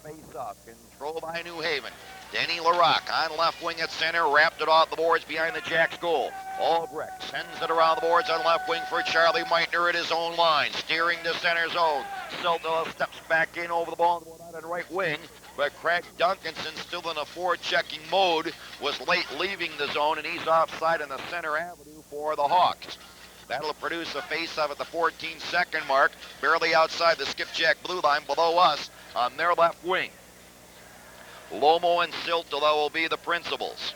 face-off. Controlled by New Haven. Denny LaRock on left wing at center, wrapped it off the boards behind the Jacks goal. Albrecht sends it around the boards on left wing for Charlie Meitner at his own line, steering to center zone. Silta steps back in over the ball on right wing, but Craig Duncanson, still in a forward-checking mode, was late leaving the zone, and he's offside in the center avenue for the Hawks. That'll produce a face-off at the 14-second mark, barely outside the Skipjack blue line below us on their left wing. Lomo and Siltala will be the principals.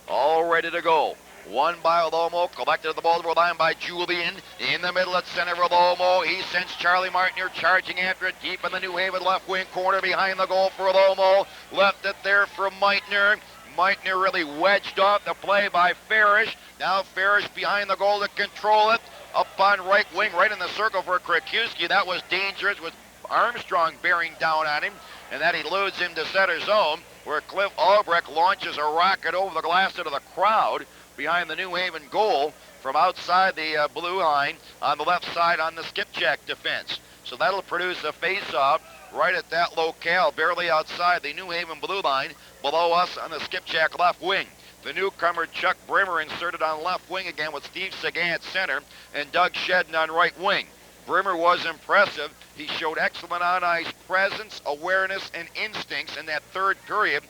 All ready to go. One by Lomo, collected at the Baltimore line by Julian. In the middle at center for Lomo. He sends Charlie Martiner charging after it deep in the New Haven left wing corner behind the goal for Lomo. Left it there for Meitner. Meitner really wedged off the play by Farish. Now Farish behind the goal to control it. Up on right wing, right in the circle for Krakuski. That was dangerous with Armstrong bearing down on him. And that eludes him to center zone, where Cliff Albrecht launches a rocket over the glass into the crowd behind the New Haven goal from outside the blue line on the left side on the Skipjack defense. So that'll produce a face-off right at that locale, barely outside the New Haven blue line, below us on the Skipjack left wing. The newcomer Chuck Brimmer inserted on left wing again with Steve Sagan at center and Doug Shedden on right wing. Brimmer was impressive. He showed excellent on-ice presence, awareness, and instincts in that third period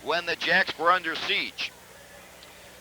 when the Jacks were under siege.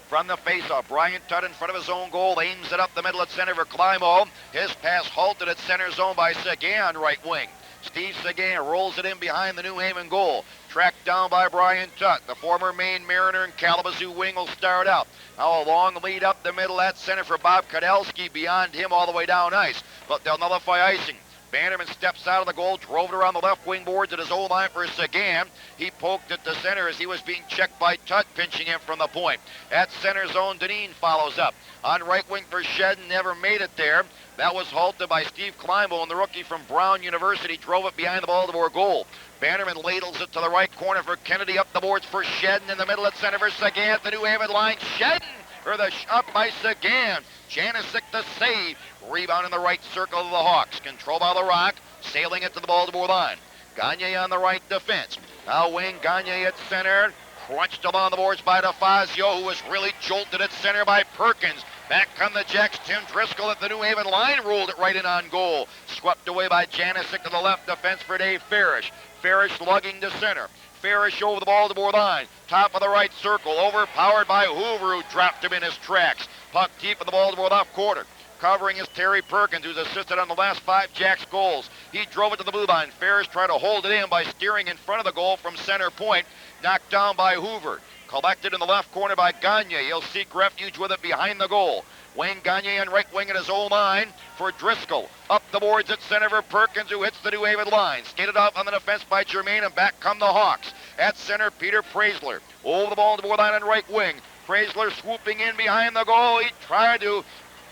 From the faceoff, Brian Tutt in front of his own goal, aims it up the middle at center for Climo. His pass halted at center zone by Sagan right wing. Steve Sagan rolls it in behind the New Haven goal. Tracked down by Brian Tutt. The former Maine Mariner and Kalamazoo wing will start out. Now a long lead up the middle at center for Bob Kudelski. Beyond him all the way down ice. But they'll nullify icing. Bannerman steps out of the goal, drove it around the left wing boards at his own line for Sagan. He poked it to center as he was being checked by Tutt, pinching him from the point. At center zone, Deneen follows up. On right wing for Shedden, never made it there. That was halted by Steve Kleinbo, and the rookie from Brown University drove it behind the Baltimore goal. Bannerman ladles it to the right corner for Kennedy, up the boards for Shedden, in the middle at center for Sagan at the New Haven line. Shedden, or the shot by Sagan. Janisic the save. Rebound in the right circle of the Hawks. Control by LaRock, sailing it to the Baltimore line. Gagne on the right defense. Now Wayne Gagne at center. Crunched along the boards by DeFazio, who was really jolted at center by Perkins. Back come the Jacks. Tim Driscoll at the New Haven line, rolled it right in on goal. Swept away by Janisic to the left defense for Dave Farish. Farish lugging to center. Farish over the Baltimore line. Top of the right circle. Overpowered by Hoover, who dropped him in his tracks. Puck deep in the Baltimore left quarter. Covering is Terry Perkins, who's assisted on the last 5 Jacks goals. He drove it to the blue line. Ferris tried to hold it in by steering in front of the goal from center point. Knocked down by Hoover. Collected in the left corner by Gagne. He'll seek refuge with it behind the goal. Wayne Gagne on right wing at his own line for Driscoll. Up the boards at center for Perkins, who hits the New Haven line. Skated off on the defense by Germain, and back come the Hawks. At center, Peter Praisler. Over the Baltimore line on right wing. Praisler swooping in behind the goal. He tried to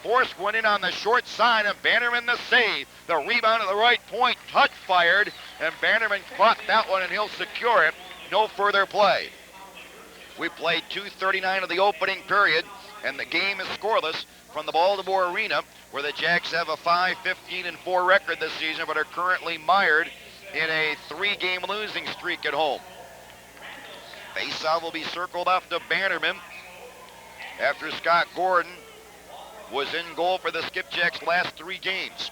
force one in on the short side, and Bannerman the save. The rebound at the right point, Tutt fired, and Bannerman caught that one, and he'll secure it. No further play. We played 2:39 of the opening period, and the game is scoreless from the Baltimore Arena, where the Jacks have a 5-15-4 record this season, but are currently mired in a 3-game losing streak at home. Faceoff will be circled off to Bannerman after Scott Gordon was in goal for the Skipjacks last 3 games.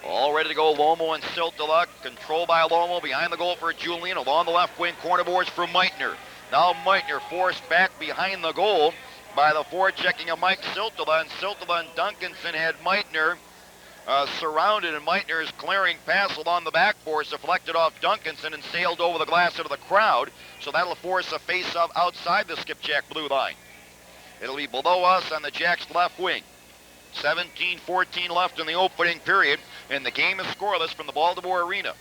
All ready to go, Lomo and Siltala. Control by Lomo behind the goal for Julian. Along the left wing corner boards for Meitner. Now Meitner forced back behind the goal by the forechecking of Mike Siltala. And Siltala and Duncanson had Meitner surrounded, and Meitner is clearing pass along the backboards, deflected off Duncanson and sailed over the glass into the crowd. So that'll force a face-off outside the Skipjack blue line. It'll be below us on the Jacks left wing. 17-14 left in the opening period, and the game is scoreless from the Baltimore Arena.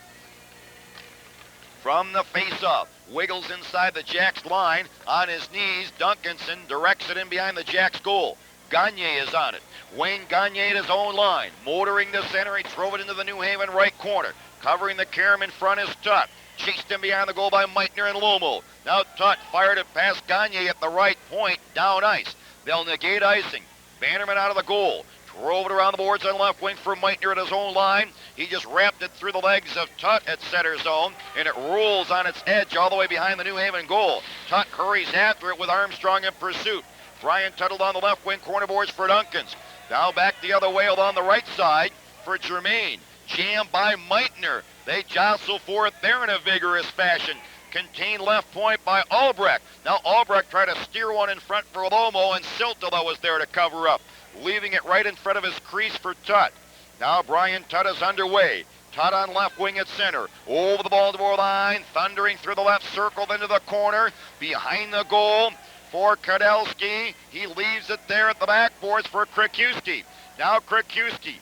From the face-off, wiggles inside the Jacks line. On his knees, Duncanson directs it in behind the Jacks goal. Gagne is on it. Wayne Gagne at his own line. Motoring to center, he drove it into the New Haven right corner. Covering the carom in front is Tutt. Chased him behind the goal by Meitner and Lomo. Now Tutt fired it past Gagne at the right point, down ice. They'll negate icing. Bannerman out of the goal. Drove it around the boards on left wing for Meitner at his own line. He just wrapped it through the legs of Tutt at center zone, and it rolls on its edge all the way behind the New Haven goal. Tutt hurries after it with Armstrong in pursuit. Brian Tuttle on the left wing corner boards for Duncans. Now back the other way along the right side for Germain. Jammed by Meitner. They jostle for it there in a vigorous fashion. Contained left point by Albrecht. Now Albrecht tried to steer one in front for Lomo, and Siltala was there to cover up, leaving it right in front of his crease for Tutt. Now Brian Tutt is underway. Tutt on left wing at center. Over the Baltimore line, thundering through the left circle into the corner. Behind the goal for Kudelski. He leaves it there at the backboards for Krikuski. Now Krikuski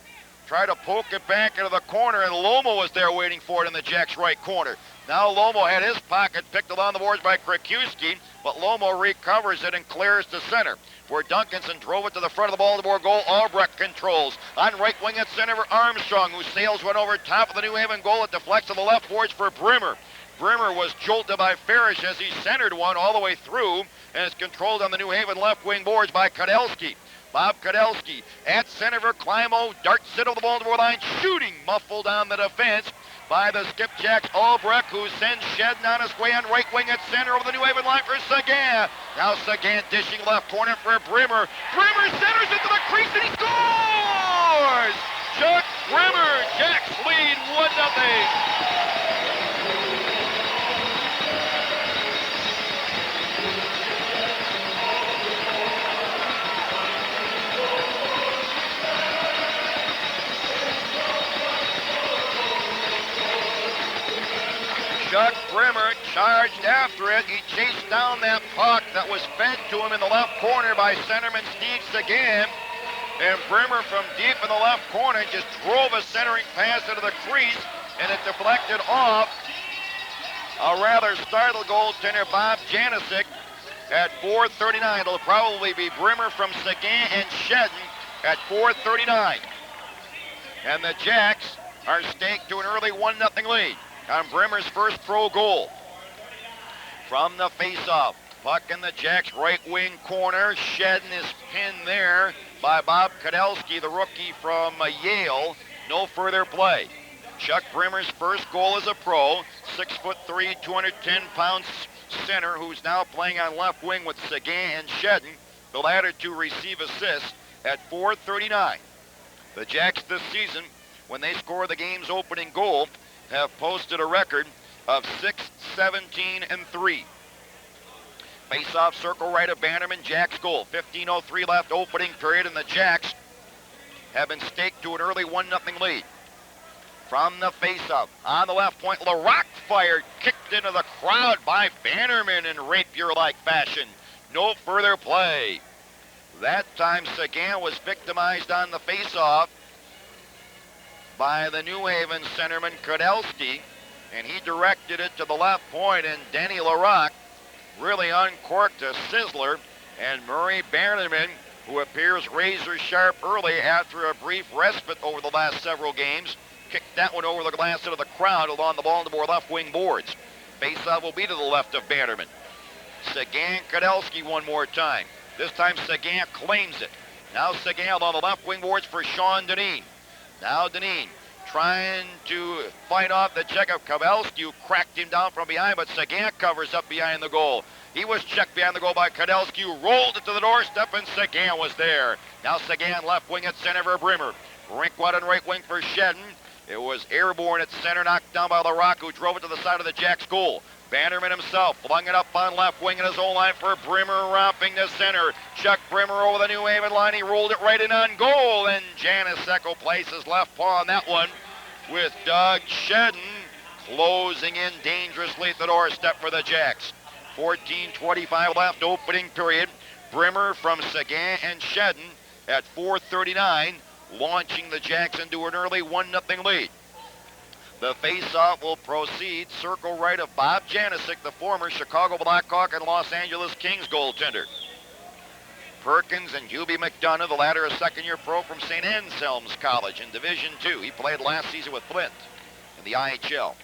tried to poke it back into the corner, and Lomo was there waiting for it in the Jacks' right corner. Now Lomo had his pocket picked along the boards by Krikuski, but Lomo recovers it and clears to center, where Duncanson drove it to the front of the Baltimore goal. Albrecht controls. On right wing at center for Armstrong, who sails one over top of the New Haven goal. It deflects to the left boards for Brimmer. Brimmer was jolted by Farish as he centered one all the way through, and is controlled on the New Haven left wing boards by Kudelski. Bob Kudelski at center for Climo, darts it over the Baltimore line, shooting, muffled on the defense by the Skipjacks. Albrecht, who sends Shedden on his way on right wing at center over the New Haven line for Sagan. Now Sagan dishing left corner for Brimmer. Brimmer centers into the crease and he scores! Chuck Brimmer, Jacks lead 1-0. Chuck Brimmer charged after it. He chased down that puck that was fed to him in the left corner by centerman Steve Sagan. And Brimmer from deep in the left corner just drove a centering pass into the crease, and it deflected off a rather startled goaltender, Bob Janisic, at 4:39. It'll probably be Brimmer from Sagan and Shedden at 4:39. And the Jacks are staked to an early 1-0 lead on Brimmer's first pro goal. From the faceoff, puck in the Jacks' right wing corner. Shedden is pinned there by Bob Kudelski, the rookie from Yale. No further play. Chuck Brimmer's first goal as a pro, 6'3", 210-pound center, who's now playing on left wing with Sagan and Shedden. The latter to receive assists at 4:39. The Jacks this season, when they score the game's opening goal, have posted a record of 6-17-3. Face-off circle right of Bannerman, Jacks goal. 15:03 left opening period, and the Jacks have been staked to an early 1-0 lead. From the face-off, on the left point, LaRock fired, kicked into the crowd by Bannerman in rapier-like fashion. No further play. That time Sagan was victimized on the face-off by the New Haven centerman Kudelski, and he directed it to the left point, and Denny LaRock really uncorked a sizzler, and Murray Bannerman, who appears razor sharp early after a brief respite over the last several games, kicked that one over the glass into the crowd along the Baltimore left wing boards. Faceoff will be to the left of Bannerman. Sagan Kudelski one more time. This time Sagan claims it. Now Sagan on the left wing boards for Sean Deneen. Now Deneen trying to fight off the check of Kudelski, who cracked him down from behind, but Sagan covers up behind the goal. He was checked behind the goal by Kudelski, who rolled it to the doorstep, and Sagan was there. Now Sagan left wing at center for Brimmer. Rinkwad on right wing for Shedden. It was airborne at center, knocked down by LaRock, who drove it to the side of the Jacks goal. Bannerman himself flung it up on left wing in his own line for Brimmer, romping to center. Chuck Brimmer over the New Haven line. He rolled it right in on goal, and Janisek places left paw on that one, with Doug Shedden closing in dangerously at the doorstep for the Jacks. 14:25 left opening period. Brimmer from Sagan and Shedden at 4:39, launching the Jacks into an early 1-0 lead. The face-off will proceed. Circle right of Bob Janisic, the former Chicago Blackhawk and Los Angeles Kings goaltender. Perkins and Hubie McDonough, the latter a second-year pro from St. Anselm's College in Division II. He played last season with Flint in the IHL.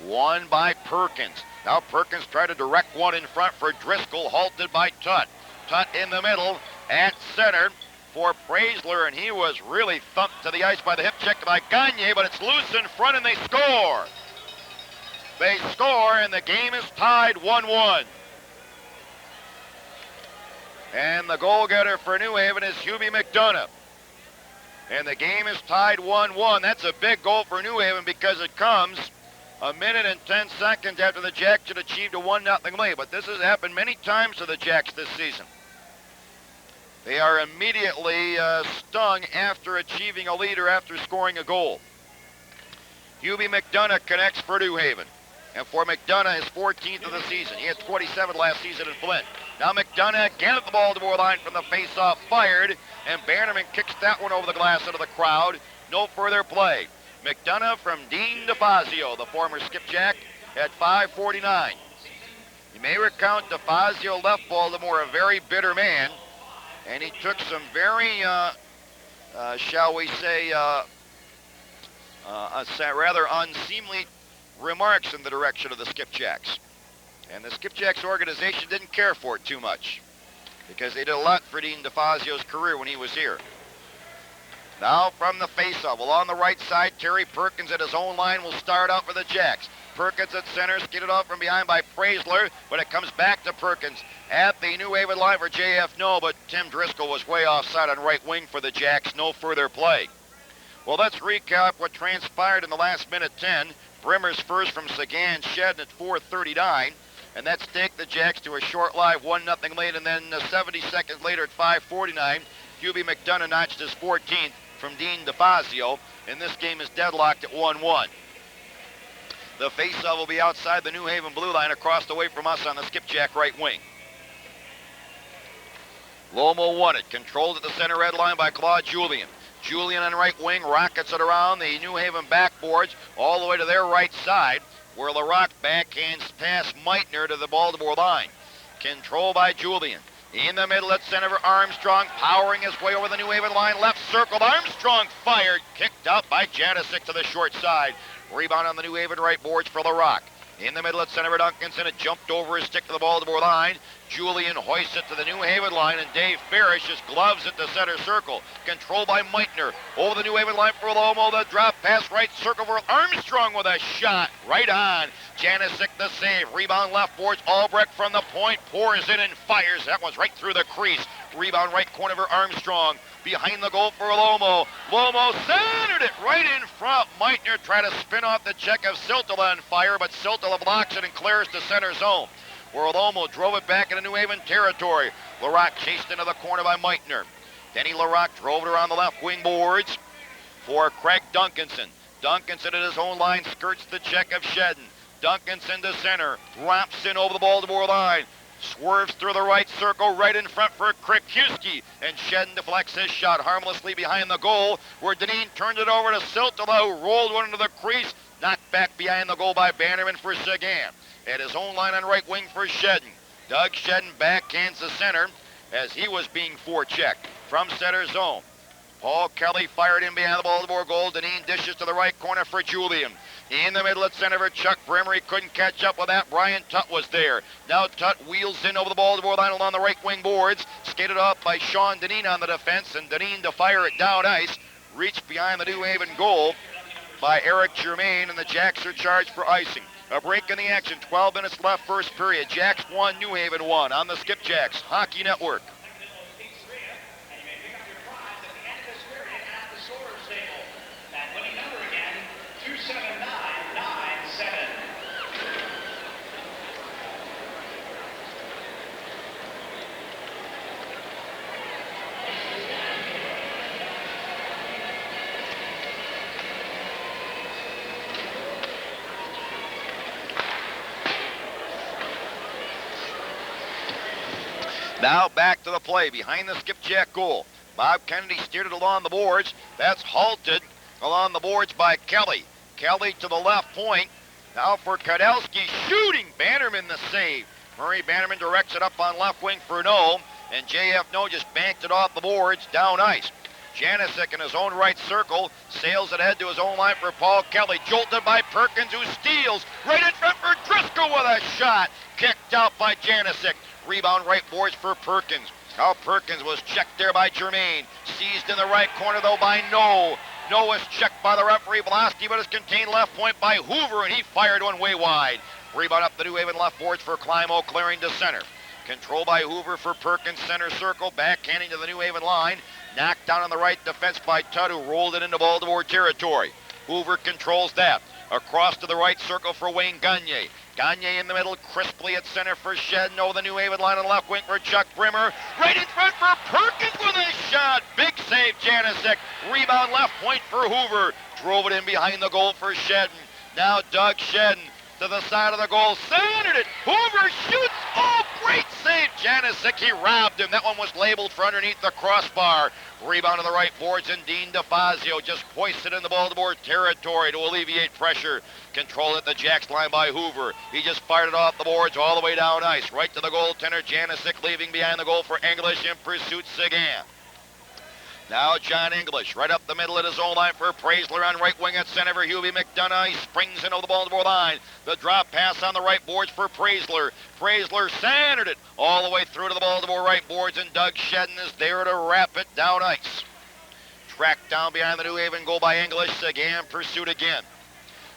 Won by Perkins. Now Perkins tried to direct one in front for Driscoll, halted by Tutt. Tutt in the middle at center for Praisler, and he was really thumped to the ice by the hip check by Gagne, but it's loose in front, and they score. They score, and the game is tied 1-1. And the goal-getter for New Haven is Hubie McDonough. And the game is tied 1-1. That's a big goal for New Haven because it comes a minute and 10 seconds after the Jacks had achieved a 1-0 lead. But this has happened many times to the Jacks this season. They are immediately stung after achieving a lead or after scoring a goal. Hubie McDonough connects for New Haven. And for McDonough, his 14th of the season. He had 27 last season in Flint. Now McDonough again at the Baltimore line from the face-off, fired, and Bannerman kicks that one over the glass into the crowd. No further play. McDonough from Dean DeFazio, the former skipjack, at 5:49. You may recount DeFazio left Baltimore a very bitter man, and he took some very, shall we say, rather unseemly remarks in the direction of the Skipjacks. And the Skipjacks organization didn't care for it too much because they did a lot for Dean DeFazio's career when he was here. Now from the faceoff, along the right side, Terry Perkins at his own line will start out for the Jacks. Perkins at center, skidded off from behind by Praisler, but it comes back to Perkins at the New Haven line for JF. No, but Tim Driscoll was way offside on right wing for the Jacks. No further play. Well, let's recap what transpired in the last minute 10. Brimmer's first from Sagan Shedden at 4:39. And that staked the Jacks to a short live 1-0 lead, and then 70 seconds later at 5:49, Hubie McDonough notched his 14th from Dean DeFazio, and this game is deadlocked at 1-1. The faceoff will be outside the New Haven blue line across the way from us on the Skipjack right wing. Lomo won it, controlled at the center red line by Claude Julien. Julien on right wing rockets it around the New Haven backboards all the way to their right side, where LaRock backhands past Meitner to the Baltimore line. Control by Julien. In the middle at center for Armstrong, powering his way over the New Haven line, left circle. Armstrong fired, kicked out by Janicic to the short side. Rebound on the New Haven right boards for LaRock. In the middle at center for Duncanson, it jumped over his stick to the Baltimore line. Julien hoists it to the New Haven line, and Dave Farish just gloves at the center circle. Controlled by Meitner. Over the New Haven line for Lomo, the drop pass right circle for Armstrong with a shot right on. Janicic the save. Rebound left boards. Albrecht from the point, pours in and fires. That was right through the crease. Rebound right corner for Armstrong. Behind the goal for Lomo. Lomo centered it right in front. Meitner tried to spin off the check of Siltala on fire, but Siltala blocks it and clears to center zone, where Lomo drove it back into New Haven territory. LaRock chased into the corner by Meitner. Denny LaRock drove it around the left wing boards for Craig Duncanson. Duncanson at his own line skirts the check of Shedden. Duncanson to center, romps in over the Baltimore line. Swerves through the right circle, right in front for Krikuski, and Shedden deflects his shot harmlessly behind the goal, where Deneen turned it over to Siltala, who rolled one into the crease, knocked back behind the goal by Bannerman for Sagan. At his own line on right wing for Shedden. Doug Shedden backhands the center as he was being forechecked from center zone. Paul Kelly fired in behind the Baltimore goal. Deneen dishes to the right corner for Julien. In the middle at center for Chuck Brimmer. He couldn't catch up with that. Brian Tutt was there. Now Tutt wheels in over the Baltimore line along the right wing boards. Skated off by Sean Deneen on the defense, and Deneen to fire it down ice. Reached behind the New Haven goal by Eric Germain, and the Jacks are charged for icing. A break in the action. 12 minutes left first period. Jacks 1, New Haven 1 on the Skipjacks Hockey Network. Now back to the play behind the Skipjack goal. Bob Kennedy steered it along the boards. That's halted along the boards by Kelly. Kelly to the left point. Now for Kudelski shooting. Bannerman the save. Murray Bannerman directs it up on left wing for No. And J.F. No just banked it off the boards down ice. Janicic in his own right circle sails it ahead to his own line for Paul Kelly. Jolted by Perkins, who steals right in front for Driscoll with a shot. Kicked out by Janicic. Rebound right boards for Perkins. Now Perkins was checked there by Jermaine. Seized in the right corner, though, by No. No was checked by the referee. Velocity, but is contained left point by Hoover, and he fired one way wide. Rebound up the New Haven left boards for Climo, clearing to center. Control by Hoover for Perkins, center circle, backhanding to the New Haven line. Knocked down on the right defense by Tudd, who rolled it into Baltimore territory. Hoover controls that. Across to the right circle for Wayne Gagne. Gagne in the middle, crisply at center for Shedden. Over the New Haven line on the left wing for Chuck Brimmer. Right in front for Perkins with a shot. Big save, Janisic. Rebound left point for Hoover. Drove it in behind the goal for Shedden. Now Doug Shedden to the side of the goal. Centered it. Hoover shoots. Oh, great save, Janisic. He robbed him. That one was labeled for underneath the crossbar. Rebound on the right boards, and Dean DeFazio just hoisted in the Baltimore territory to alleviate pressure. Control at the Jacks line by Hoover. He just fired it off the boards all the way down ice. Right to the goaltender, Janisic, leaving behind the goal for English. In pursuit, Sagan. Now John English, right up the middle at his own line for Praisler on right wing at center for Hubie McDonough. He springs into the Baltimore line. The drop pass on the right boards for Praisler. Praisler centered it all the way through to the Baltimore right boards, and Doug Shedden is there to wrap it down ice. Tracked down behind the New Haven goal by English. Sagan pursued again.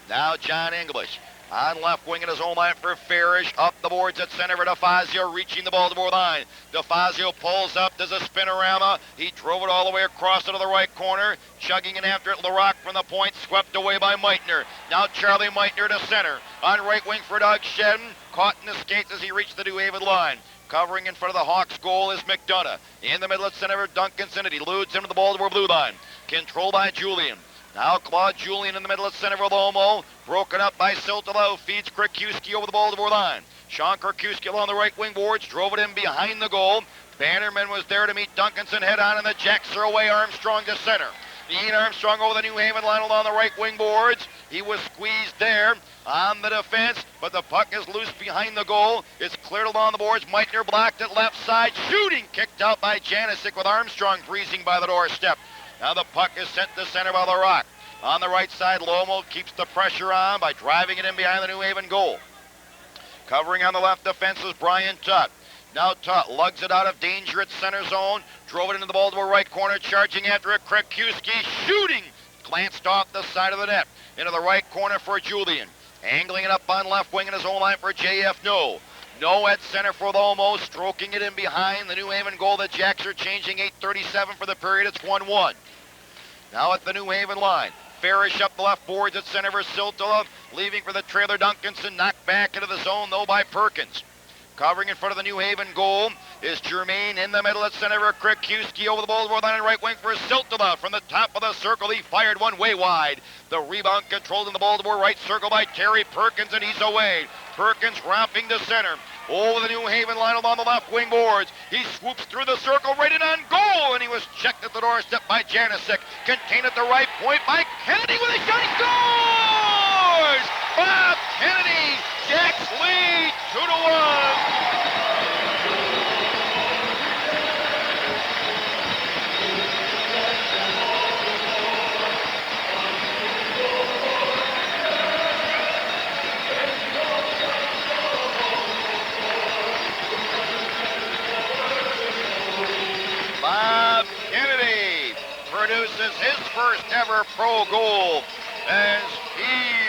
Now John English on left wing at his own line for Farish. Up the boards at center for DeFazio, reaching the Baltimore line. DeFazio pulls up, does a spinorama. He drove it all the way across into the right corner. Chugging in after it, LaRock from the point, swept away by Meitner. Now Charlie Meitner to center. On right wing for Doug Shedden. Caught in the skates as he reached the New Haven line. Covering in front of the Hawks goal is McDonough. In the middle at center for Duncanson, and he eludes him to the Baltimore blue line. Controlled by Julian. Now Claude Julian in the middle at center for Lomo. Broken up by Siltala, who feeds Krikuski over the Baltimore line. Sean Krikuski along the right wing boards, drove it in behind the goal. Bannerman was there to meet Duncanson head on, and the Jacks are away. Armstrong to center. Ian Armstrong over the New Haven line along the right wing boards. He was squeezed there on the defense, but the puck is loose behind the goal. It's cleared along the boards. Meitner blocked it left side. Shooting kicked out by Janisic with Armstrong breezing by the doorstep. Now the puck is sent to center by LaRock. On the right side, Lomo keeps the pressure on by driving it in behind the New Haven goal. Covering on the left defense is Brian Tutt. Now Tutt lugs it out of danger at center zone. Drove it into the Baltimore right corner, charging after it. Krekuski shooting. Glanced off the side of the net. Into the right corner for Julian. Angling it up on left wing in his own line for JF No. No at center for Lomo, stroking it in behind the New Haven goal. The Jacks are changing. 8:37 for the period. It's 1-1. Now at the New Haven line. Farish up the left boards at center for Siltala. Leaving for the trailer, Duncanson. Knocked back into the zone, though, by Perkins. Covering in front of the New Haven goal is Jermaine in the middle at center for Krikuski over the Baltimore line and right wing for Siltala. From the top of the circle, he fired one way wide. The rebound controlled in the Baltimore right circle by Terry Perkins, and he's away. Perkins romping to center. Over the New Haven line along the left wing boards. He swoops through the circle, right in on goal, and he was checked at the doorstep by Janisic. Contained at the right point by Kennedy with a shot. He scores! Bob Kennedy, Jacks lead 2-1. Bob Kennedy produces his first ever pro goal as he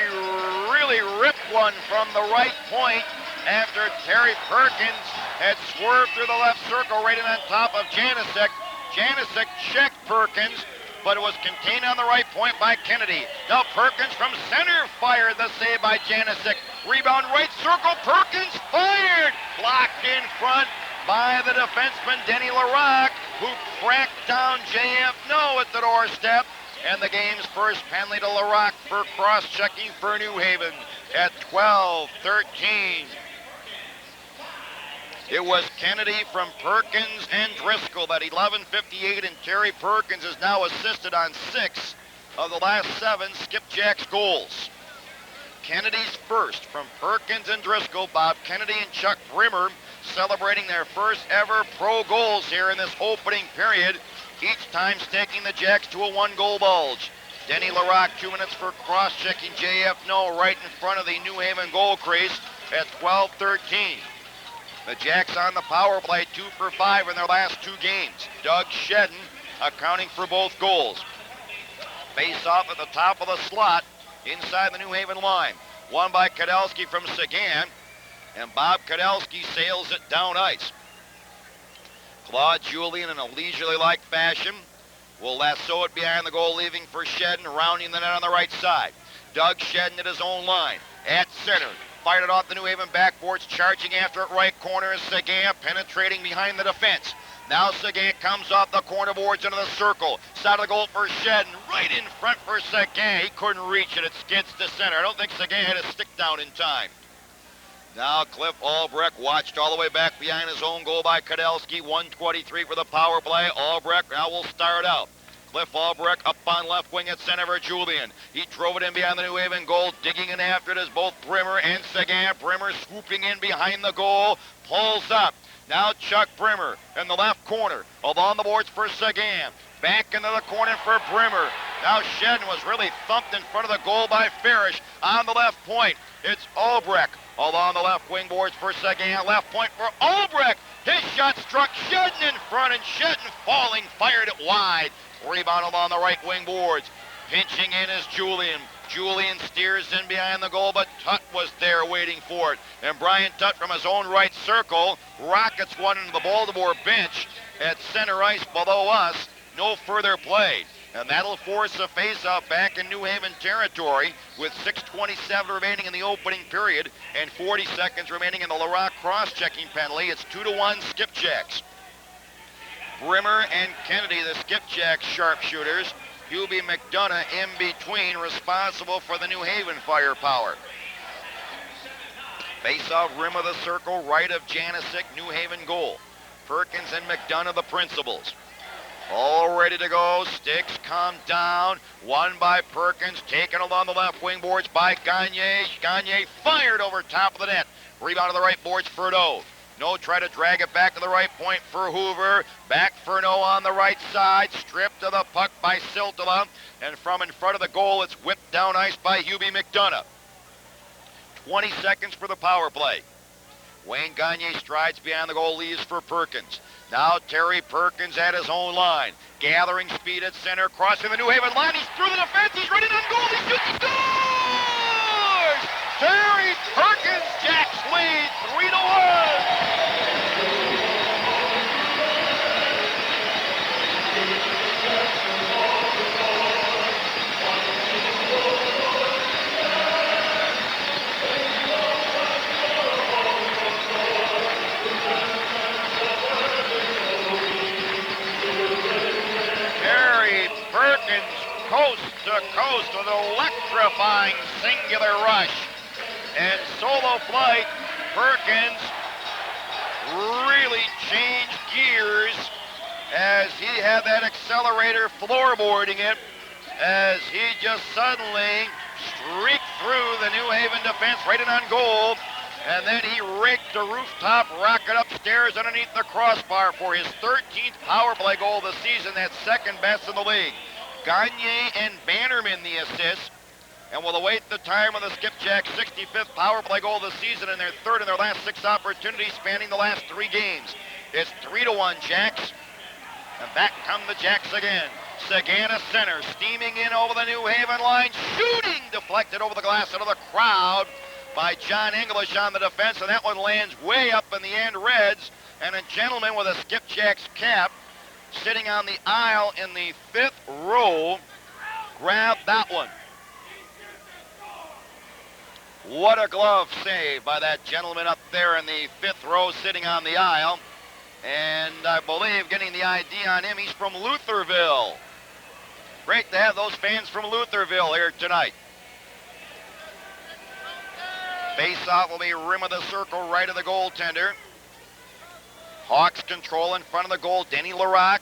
really ripped one from the right point after Terry Perkins had swerved through the left circle right in on top of Janisic. Janisic checked Perkins, but it was contained on the right point by Kennedy. Now Perkins from center fired the save by Janisic. Rebound right circle, Perkins fired! Blocked in front by the defenseman Denny LaRock, who cracked down JF No at the doorstep. And the game's first penalty to LaRock for cross-checking for New Haven at 12-13. It was Kennedy from Perkins and Driscoll at 11:58, and Terry Perkins is now assisted on 6 of the last 7 Skipjacks goals. Kennedy's first from Perkins and Driscoll. Bob Kennedy and Chuck Brimmer celebrating their first ever pro goals here in this opening period, each time staking the Jacks to a 1-goal bulge. Denny LaRock, 2 minutes for cross-checking JF No right in front of the New Haven goal crease at 12-13. The Jacks on the power play, 2 for 5 in their last 2 games. Doug Shedden accounting for both goals. Face off at the top of the slot inside the New Haven line. Won by Kadelsky from Sagan, and Bob Kadelsky sails it down ice. Claude Julian in a leisurely-like fashion will lasso it behind the goal, leaving for Shedden, rounding the net on the right side. Doug Shedden at his own line, at center. Fired it off the New Haven backboards, charging after it right corner is Sagan, penetrating behind the defense. Now Sagan comes off the corner boards into the circle. Side of the goal for Shedden, right in front for Sagan. He couldn't reach it, it skids to center. I don't think Sagan had a stick down in time. Now Cliff Albrecht watched all the way back behind his own goal by Kadelsky. 1:23 for the power play. Albrecht now will start out. Cliff Albrecht up on left wing at center for Julian. He drove it in behind the New Haven goal. Digging in after it is both Brimmer and Sagan. Brimmer swooping in behind the goal. Pulls up. Now Chuck Brimmer in the left corner. Along the boards for Sagan. Back into the corner for Brimmer. Now Shedden was really thumped in front of the goal by Farish. On the left point, it's Albrecht. Along the left wing boards for Sagan. Left point for Albrecht. His shot struck Shedden in front, and Shedden falling, fired it wide. Rebound along the right wing boards. Pinching in is Julian. Julian steers in behind the goal, but Tutt was there waiting for it. And Brian Tutt from his own right circle rockets one into the Baltimore bench at center ice below us. No further play. And that'll force a face-off back in New Haven territory with 6:27 remaining in the opening period and 40 seconds remaining in the Larock cross-checking penalty. It's 2-1 Skipjacks. Brimmer and Kennedy, the Skipjacks sharpshooters. Hubie McDonough in between, responsible for the New Haven firepower. Face-off, rim of the circle, right of Janisic, New Haven goal. Perkins and McDonough, the principals. All ready to go. Sticks come down. Won by Perkins. Taken along the left wing boards by Gagne. Gagne fired over top of the net. Rebound to the right boards for No. No try to drag it back to the right point for Hoover. Back for No on the right side. Stripped of the puck by Siltala. And from in front of the goal, it's whipped down ice by Hubie McDonough. 20 seconds for the power play. Wayne Gagne strides behind the goal, leaves for Perkins. Now Terry Perkins at his own line. Gathering speed at center, crossing the New Haven line. He's through the defense. He's ready on goal. He shoots, he scores! Terry Perkins, Jacks lead 3-1. Coast to coast with an electrifying singular rush. And solo flight, Perkins really changed gears as he had that accelerator floorboarding it, as he just suddenly streaked through the New Haven defense right in on goal, and then he raked the rooftop rocket upstairs underneath the crossbar for his 13th power play goal of the season. That's second best in the league. Gagne and Bannerman the assists, and will await the time of the Skipjacks' 65th power play goal of the season and their third in their last 6 opportunities spanning the last 3 games. It's 3-1 Jacks, and back come the Jacks again. Sagana center, steaming in over the New Haven line, shooting, deflected over the glass into the crowd by John English on the defense, and that one lands way up in the end Reds, and a gentleman with a Skipjacks cap sitting on the aisle in the 5th row grabbed that one. What a glove save by that gentleman up there in the 5th row sitting on the aisle. And I believe getting the ID on him, he's from Lutherville. Great to have those fans from Lutherville here tonight. Face-off will be rim of the circle, right of the goaltender. Hawks control in front of the goal. Denny Larock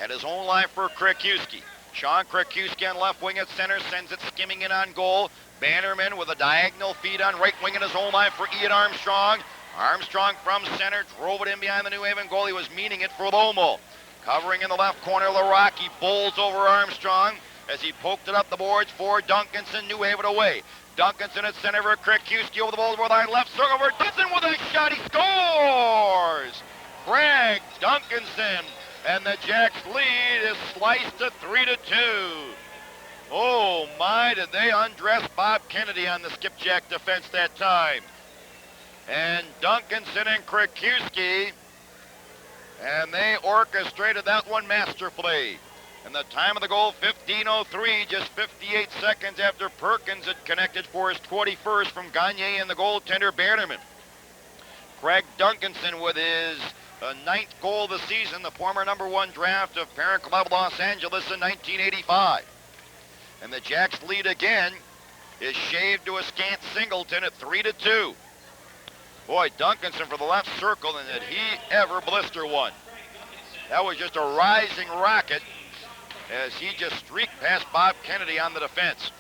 at his own line for Krakuski. Sean Krakuski on left wing at center, sends it skimming in on goal. Bannerman with a diagonal feed on right wing at his own line for Ian Armstrong. Armstrong from center, drove it in behind the New Haven goal. He was meaning it for Lomo. Covering in the left corner, Larock. He bowls over Armstrong. as he poked it up the boards for Duncanson. New Haven away. Duncanson at center for Krikuski over the Baltimore line. Left circle for Duncanson with a shot. He scores! Craig Duncanson. And the Jacks lead is sliced to 3-2. Oh my, did they undress Bob Kennedy on the Skipjack defense that time. And Duncanson and Krikuski, and they orchestrated that one masterfully. And the time of the goal, 15:03, just 58 seconds after Perkins had connected for his 21st from Gagne and the goaltender Bannerman. Craig Duncanson with his 9th goal of the season, the former #1 draft of parent club Los Angeles in 1985. And the Jacks lead again is shaved to a scant singleton at 3-2. Boy, Duncanson for the left circle, and did he ever blister one. That was just a rising rocket as he just streaked past Bob Kennedy on the defense.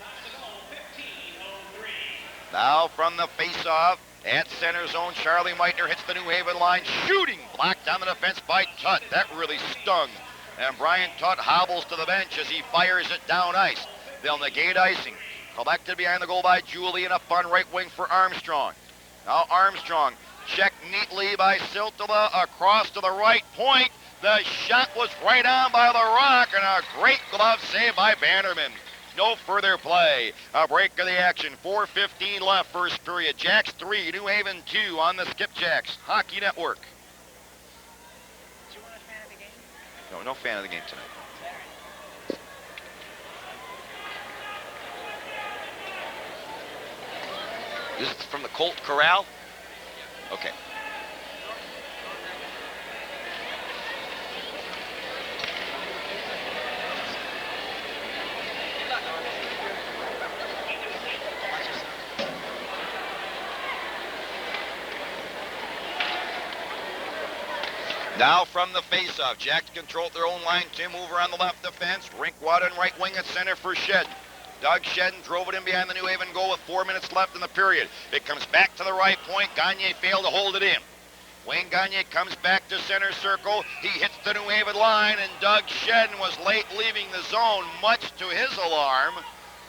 Now from the face-off, at center zone, Charlie Meitner hits the New Haven line, shooting, blocked on the defense by Tutt. That really stung. And Brian Tutt hobbles to the bench as he fires it down ice. They'll negate icing. Collected behind the goal by Julian up on right wing for Armstrong. Now Armstrong, checked neatly by Siltala across to the right point. The shot was right on by the rock, and a great glove save by Bannerman. No further play. A break of the action. 4:15 left, first period. Jacks 3, New Haven 2 on the Skipjacks Hockey Network. Do you want a fan of the game? No fan of the game tonight. This is from the Colt Corral? Okay. Now from the faceoff, Jacks control their own line. Tim Hoover on the left defense. Rinkwater in right wing at center for Shedden. Doug Shedden drove it in behind the New Haven goal with 4 minutes left in the period. It comes back to the right point. Gagne failed to hold it in. Wayne Gagne comes back to center circle. He hits the New Haven line, and Doug Shedden was late leaving the zone, much to his alarm.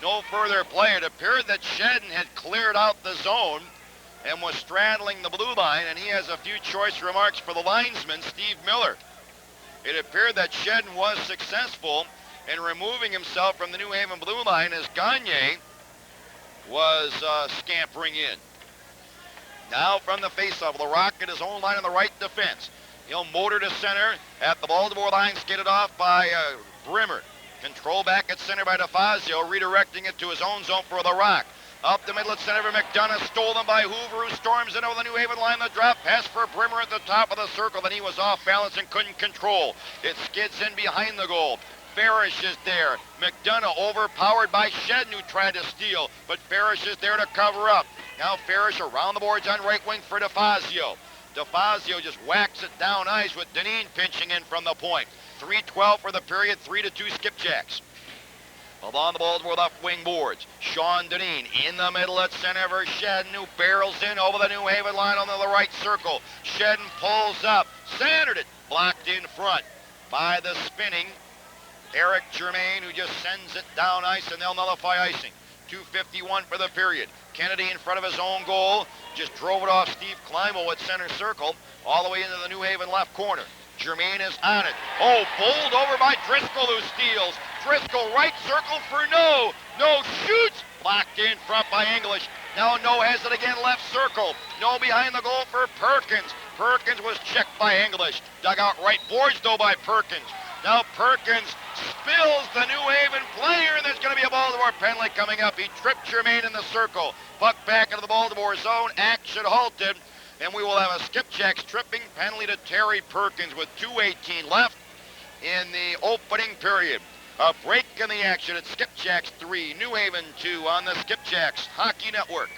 No further play. It appeared that Shedden had cleared out the zone and was straddling the blue line, and he has a few choice remarks for the linesman, Steve Miller. It appeared that Shedden was successful in removing himself from the New Haven blue line as Gagne was scampering in. Now from the faceoff, LaRock at his own line on the right defense. He'll motor to center at the Baltimore line, skidded off by Brimmer. Control back at center by DeFazio, redirecting it to his own zone for LaRock. Up the middle at center for McDonough, stolen by Hoover, who storms in over the New Haven line. The drop pass for Brimmer at the top of the circle. Then he was off balance and couldn't control. It skids in behind the goal. Farish is there. McDonough overpowered by Shedden, who tried to steal, but Farish is there to cover up. Now Farish around the boards on right wing for DeFazio. DeFazio just whacks it down ice with Deneen pinching in from the point. 3:12 for the period, 3-2 Skipjacks. Along the Baltimore left wing boards, Sean Deneen in the middle at center for Shedden, who barrels in over the New Haven line on the right circle. Shedden pulls up, centered it, blocked in front by the spinning Eric Germain, who just sends it down ice, and they'll nullify icing. 2:51 for the period. Kennedy in front of his own goal, just drove it off Steve Climo at center circle, all the way into the New Haven left corner. Germain is on it. Oh, bowled over by Driscoll, who steals. Driscoll right circle for No. No shoots. Blocked in front by English. Now No has it again left circle. No behind the goal for Perkins. Perkins was checked by English. Dug out right boards though by Perkins. Now Perkins spills the New Haven player, and there's going to be a Baltimore penalty coming up. He tripped Germain in the circle. Puck back into the Baltimore zone. Action halted. And we will have a Skipjacks tripping penalty to Terry Perkins with 2:18 left in the opening period. A break in the action at Skipjacks 3, New Haven 2 on the Skipjacks Hockey Network.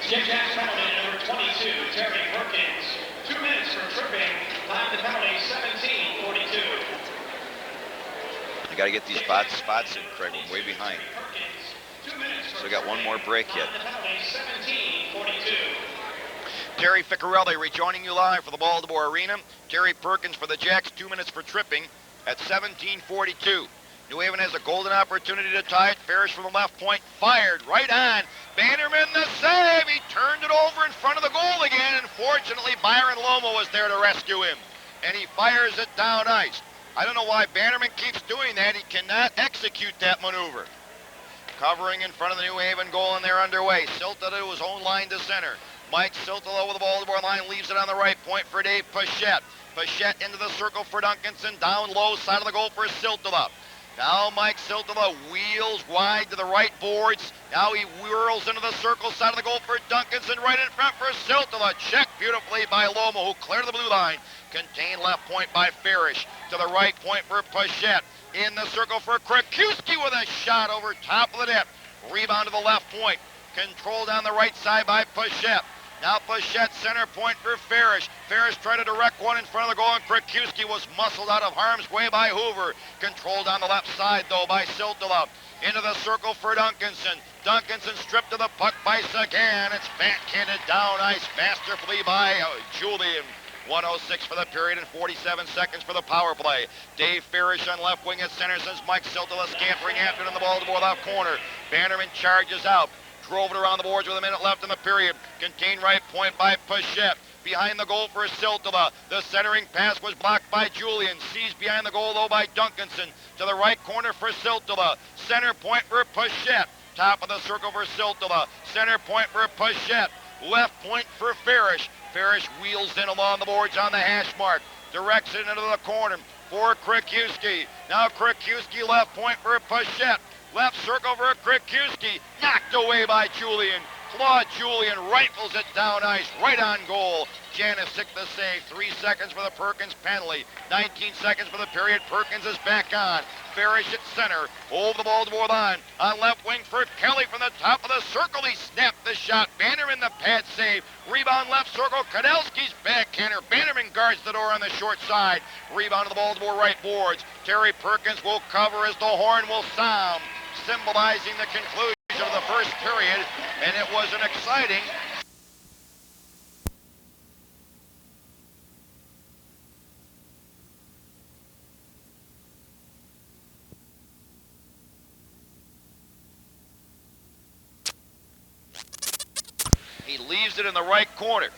Skipjacks penalty number 22, Terry Perkins. 2 minutes for tripping. Time to penalty 17:42. I got to get these spots in, Craig. I'm way behind. So we got one more break yet. 17:42. Terry Ficcarelli rejoining you live for the Baltimore Arena. Terry Perkins for the Jacks, 2 minutes for tripping at 17:42. New Haven has a golden opportunity to tie it. Farish from the left point, fired right on. Bannerman the save. He turned it over in front of the goal again, and fortunately Byron Lomo was there to rescue him. And he fires it down ice. I don't know why Bannerman keeps doing that. He cannot execute that maneuver. Covering in front of the New Haven goal, and they're underway. Silta to his own line to center. Mike Silta over the Baltimore line, leaves it on the right point for Dave Pichette. Pichette into the circle for Duncanson, down low, side of the goal for Silta. Now Mike Silta wheels wide to the right boards. Now he whirls into the circle, side of the goal for Duncanson, right in front for Silta. Checked beautifully by Lomo, who cleared the blue line. Contained left point by Farish. To the right point for Pichette. In the circle for Krakuski with a shot over top of the net. Rebound to the left point. Controlled on the right side by Pichette. Now Pichette center point for Farish. Farish tried to direct one in front of the goal, and Krakuski was muscled out of harm's way by Hoover. Controlled on the left side, though, by Siltala. Into the circle for Duncanson. Duncanson stripped to the puck by Sagan. It's backhanded down ice masterfully by Julian. 1:06 for the period and 47 seconds for the power play. Dave Farish on left wing at center since Mike Siltala scampering after it in the Baltimore left corner. Bannerman charges out. Drove it around the boards with a minute left in the period. Contained right point by Pichette. Behind the goal for Siltala. The centering pass was blocked by Julian. Seized behind the goal, though, by Duncanson. To the right corner for Siltala. Center point for Pichette. Top of the circle for Siltala. Center point for Pichette. Left point for Farish. Farish wheels in along the boards on the hash mark. Directs it into the corner for Krakuski. Now Krakuski left point for Pichette. Left circle for Krakuski. Knocked away by Julian. Claude Julian rifles it down ice, right on goal. Janisic the save. 3 seconds for the Perkins penalty. 19 seconds for the period. Perkins is back on. Farish at center. Over the Baltimore line. On left wing for Kelly from the top of the circle. He snapped the shot. Bannerman the pad save. Rebound left circle. Kadelski's backhander. Bannerman guards the door on the short side. Rebound to the Baltimore right boards. Terry Perkins will cover as the horn will sound, symbolizing the conclusion of the first period, and it was an exciting He leaves it in the right corner.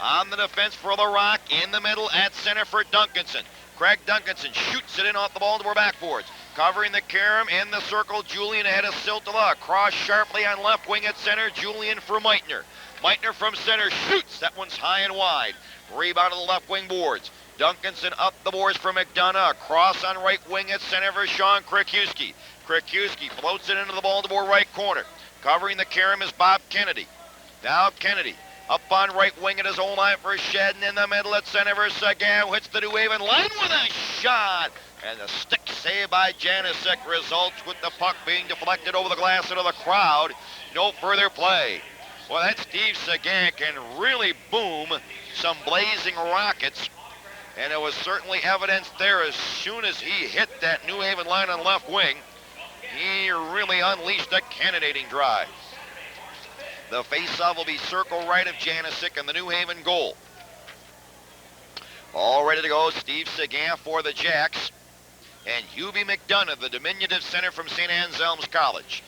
On the defense for the Rock, in the middle at center for Duncanson. Craig Duncanson shoots it in off the Baltimore backboards. Covering the carom in the circle, Julian ahead of Siltala. Cross sharply on left wing at center, Julian for Meitner. Meitner from center shoots. That one's high and wide. Rebound to the left wing boards. Duncanson up the boards for McDonough. Cross on right wing at center for Sean Krakuski. Krakuski floats it into the Baltimore right corner. Covering the carom is Bob Kennedy. Now Kennedy up on right wing at his own line for Shedden. In the middle at center for Sagan. Hits the New Haven line with a shot. And the stick save by Janisic results with the puck being deflected over the glass into the crowd. No further play. Well, that Steve Sagan can really boom some blazing rockets. And it was certainly evidenced there as soon as he hit that New Haven line on left wing. He really unleashed a cannonading drive. The faceoff will be circle right of Janisic and the New Haven goal. All ready to go. Steve Sagan for the Jacks. And Hubie McDonough, the diminutive center from St. Anselm's College.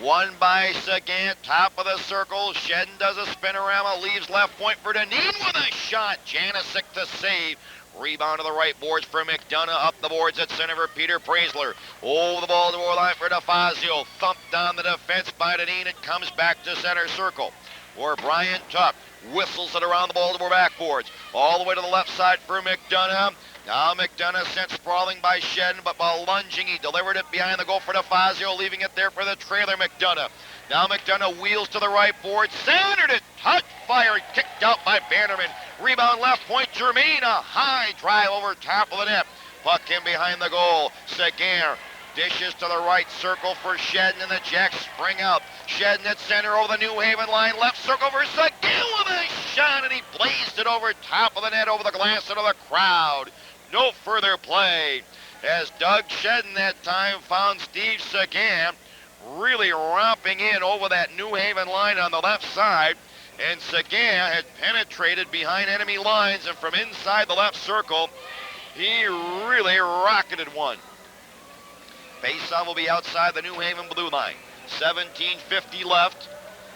Won by Sagan, top of the circle. Shedden does a spinorama, leaves left point for Deneen with a shot. Janisic to save. Rebound to the right boards for McDonough. Up the boards at center for Peter Praisler. Over the Baltimore line for DeFazio. Thumped on the defense by Deneen. It comes back to center circle, where Brian Tuck whistles it around the Baltimore backboards. All the way to the left side for McDonough. Now McDonough sent sprawling by Shedden, but while lunging, he delivered it behind the goal for DeFazio, leaving it there for the trailer McDonough. Now McDonough wheels to the right board, centered it, touch, fired, kicked out by Bannerman. Rebound left point, Germain, a high drive over top of the net. Puck in behind the goal. Sagan dishes to the right circle for Shedden, and the Jacks spring up. Shedden at center over the New Haven line, left circle for Sagan with a shot, and he blazed it over top of the net, over the glass into the crowd. No further play, as Doug Shedden that time found Steve Sagan really romping in over that New Haven line on the left side. And Seguin had penetrated behind enemy lines, and from inside the left circle, he really rocketed one. Faceoff will be outside the New Haven blue line. 17:50 left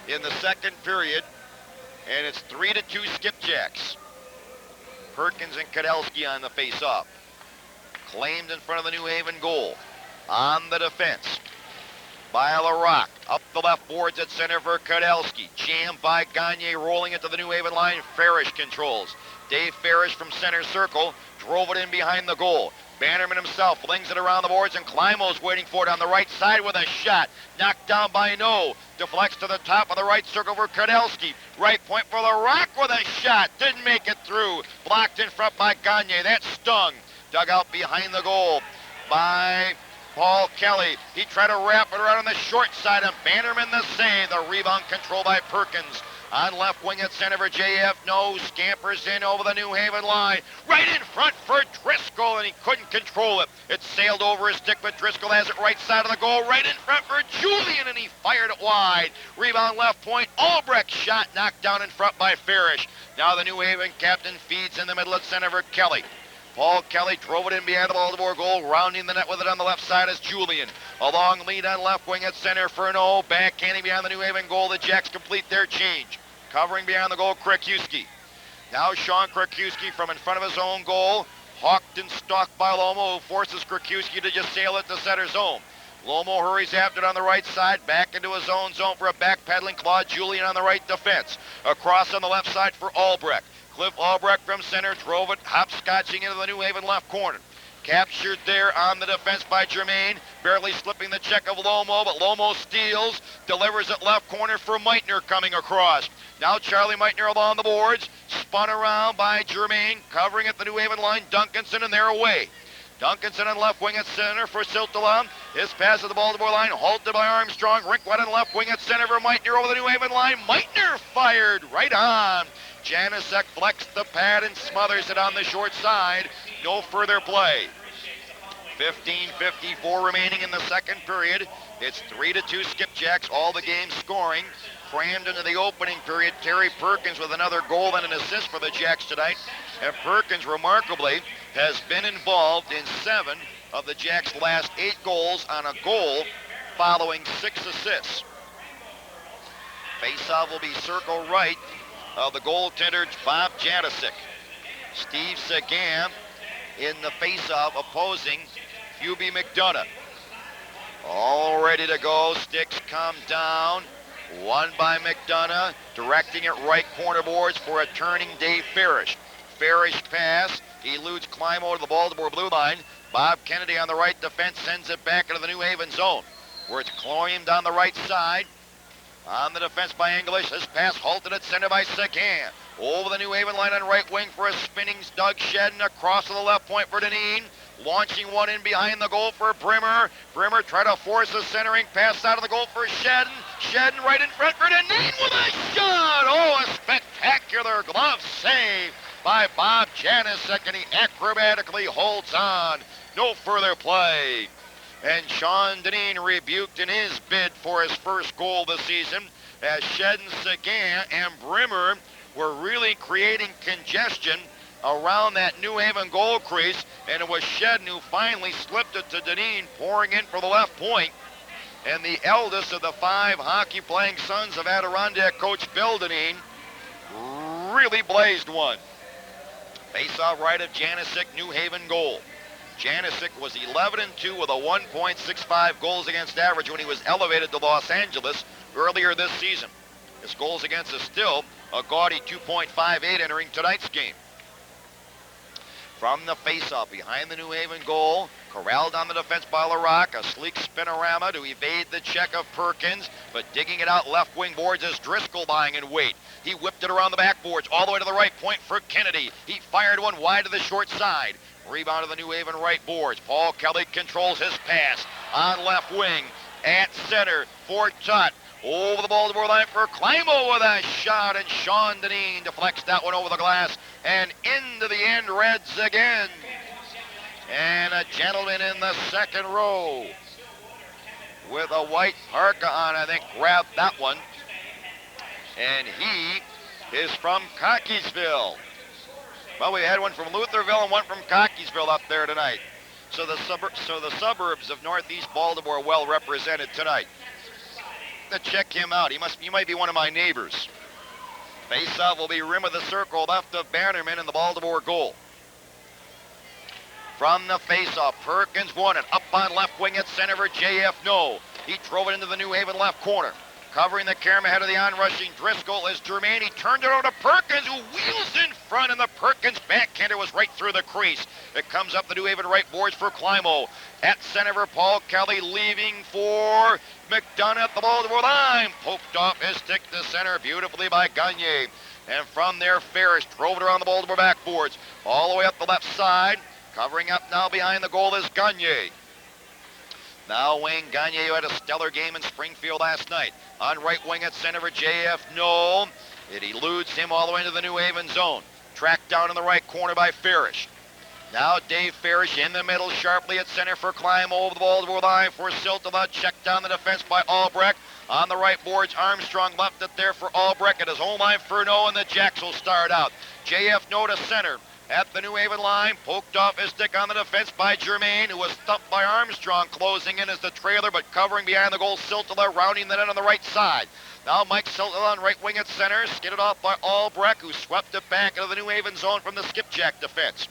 in the second period, and it's 3-2 Skipjacks. Perkins and Kudelski on the faceoff. Claimed in front of the New Haven goal. On the defense by LaRock. Up the left boards at center for Kudelski. Jammed by Gagne, rolling it to the New Haven line. Farish controls. Dave Farish from center circle drove it in behind the goal. Bannerman himself flings it around the boards, and Climo's waiting for it on the right side with a shot. Knocked down by No. Deflects to the top of the right circle for Kudelski. Right point for LaRock with a shot. Didn't make it through. Blocked in front by Gagne. That stung. Dug out behind the goal by Paul Kelly. He tried to wrap it around on the short side, and Bannerman the save. The rebound controlled by Perkins. On left wing at center for JF. No. Scampers in over the New Haven line. Right in front for Driscoll, and he couldn't control it. It sailed over his stick, but Driscoll has it right side of the goal. Right in front for Julian, and he fired it wide. Rebound left point. Albrecht shot knocked down in front by Farish. Now the New Haven captain feeds in the middle at center for Kelly. Paul Kelly drove it in behind the Baltimore goal, rounding the net with it on the left side is Julian. A long lead on left wing at center for No. Backhanding behind the New Haven goal. The Jacks complete their change. Covering behind the goal, Krakiewski. Now Sean Krakiewski from in front of his own goal. Hawked and stalked by Lomo, who forces Krakiewski to just sail it to center zone. Lomo hurries after it on the right side, back into his own zone for a backpedaling Claude Julian on the right defense. Across on the left side for Albrecht. Cliff Albrecht from center drove it, hopscotching into the New Haven left corner. Captured there on the defense by Germain, barely slipping the check of Lomo, but Lomo steals, delivers it left corner for Meitner coming across. Now Charlie Meitner along the boards, spun around by Germain, covering at the New Haven line, Duncanson, and they're away. Duncanson on left wing at center for Siltala. His pass at the Baltimore line, halted by Armstrong. Rinkwet on left wing at center for Meitner over the New Haven line. Meitner fired right on. Janicek flexed the pad and smothers it on the short side. No further play. 15:54 remaining in the second period. It's 3-2 Skipjacks, all the game scoring. Crammed into the opening period. Terry Perkins with another goal and an assist for the Jacks tonight. And Perkins, remarkably, has been involved in 7 of the Jacks' last 8 goals on a goal following 6 assists. Faceoff will be circle right of the goaltender, Bob Janicek. Steve Seguin in the faceoff opposing Hubie McDonough. All ready to go. Sticks come down. Won by McDonough. Directing it right corner boards for a turning Dave Farish. Farish pass. Eludes Climo to the Baltimore blue line. Bob Kennedy on the right defense sends it back into the New Haven zone, where it's claimed on the right side. On the defense by English. This pass halted at center by Seguin. Over the New Haven line on right wing for a spinning Doug Shedden. Across to the left point for Deneen. Launching one in behind the goal for Brimmer. Brimmer tried to force a centering pass out of the goal for Shedden. Shedden right in front for Deneen with a shot. Oh, a spectacular glove save by Bob Janicek, and he acrobatically holds on. No further play. And Sean Deneen rebuked in his bid for his first goal this season, as Shedden, Seguin, and Brimmer were really creating congestion around that New Haven goal crease, and it was Shedden who finally slipped it to Deneen, pouring in for the left point. And the eldest of the 5 hockey-playing sons of Adirondack coach Bill Deneen really blazed one. Face-off right of Janicek, New Haven goal. Janicek was 11-2 with a 1.65 goals against average when he was elevated to Los Angeles earlier this season. His goals against is still a gaudy 2.58 entering tonight's game. From the faceoff behind the New Haven goal, corralled on the defense by LaRock, a sleek spinorama to evade the check of Perkins, but digging it out left wing boards is Driscoll lying in wait. He whipped it around the backboards all the way to the right point for Kennedy. He fired one wide to the short side. Rebound to the New Haven right boards. Paul Kelly controls his pass on left wing at center for Tutt. Over the Baltimore line for Climo with a shot, and Sean Deneen deflects that one over the glass and into the end Reds again. And a gentleman in the second row. with a white parka on, I think, grabbed that one. And he is from Cockeysville. Well, we had one from Lutherville and one from Cockeysville up there tonight. So the suburbs of northeast Baltimore are well represented tonight. Let's check him out. He might be one of my neighbors. Face-off will be rim of the circle left of Bannerman in the Baltimore goal. From the face-off, Perkins won it. Up on left wing at center for JF No. He drove it into the New Haven left corner. Covering the camera ahead of the on-rushing Driscoll is Germain. He turned it over to Perkins, who wheels in front, and the Perkins backhander was right through the crease. It comes up the New Haven right boards for Climo. At center for Paul Kelly, leaving for McDonough at the Baltimore line. Poked off his stick to center beautifully by Gagne. And from there, Ferris drove it around the Baltimore backboards. All the way up the left side. Covering up now behind the goal is Gagne. Now Wayne Gagne, who had a stellar game in Springfield last night. On right wing at center for JF No. It eludes him all the way into the New Haven zone. Tracked down in the right corner by Farish. Now Dave Farish in the middle sharply at center for Climb over the Baltimore line for Siltala. Checked down the defense by Albrecht. On the right boards, Armstrong left it there for Albrecht at his home line for No, and the Jacks will start out. JF No to center. At the New Haven line, poked off his stick on the defense by Germain, who was stumped by Armstrong, closing in as the trailer, but covering behind the goal, Siltala, rounding the net on the right side. Now Mike Siltala on right wing at center, skidded off by Albrecht, who swept it back into the New Haven zone from the Skipjack defense.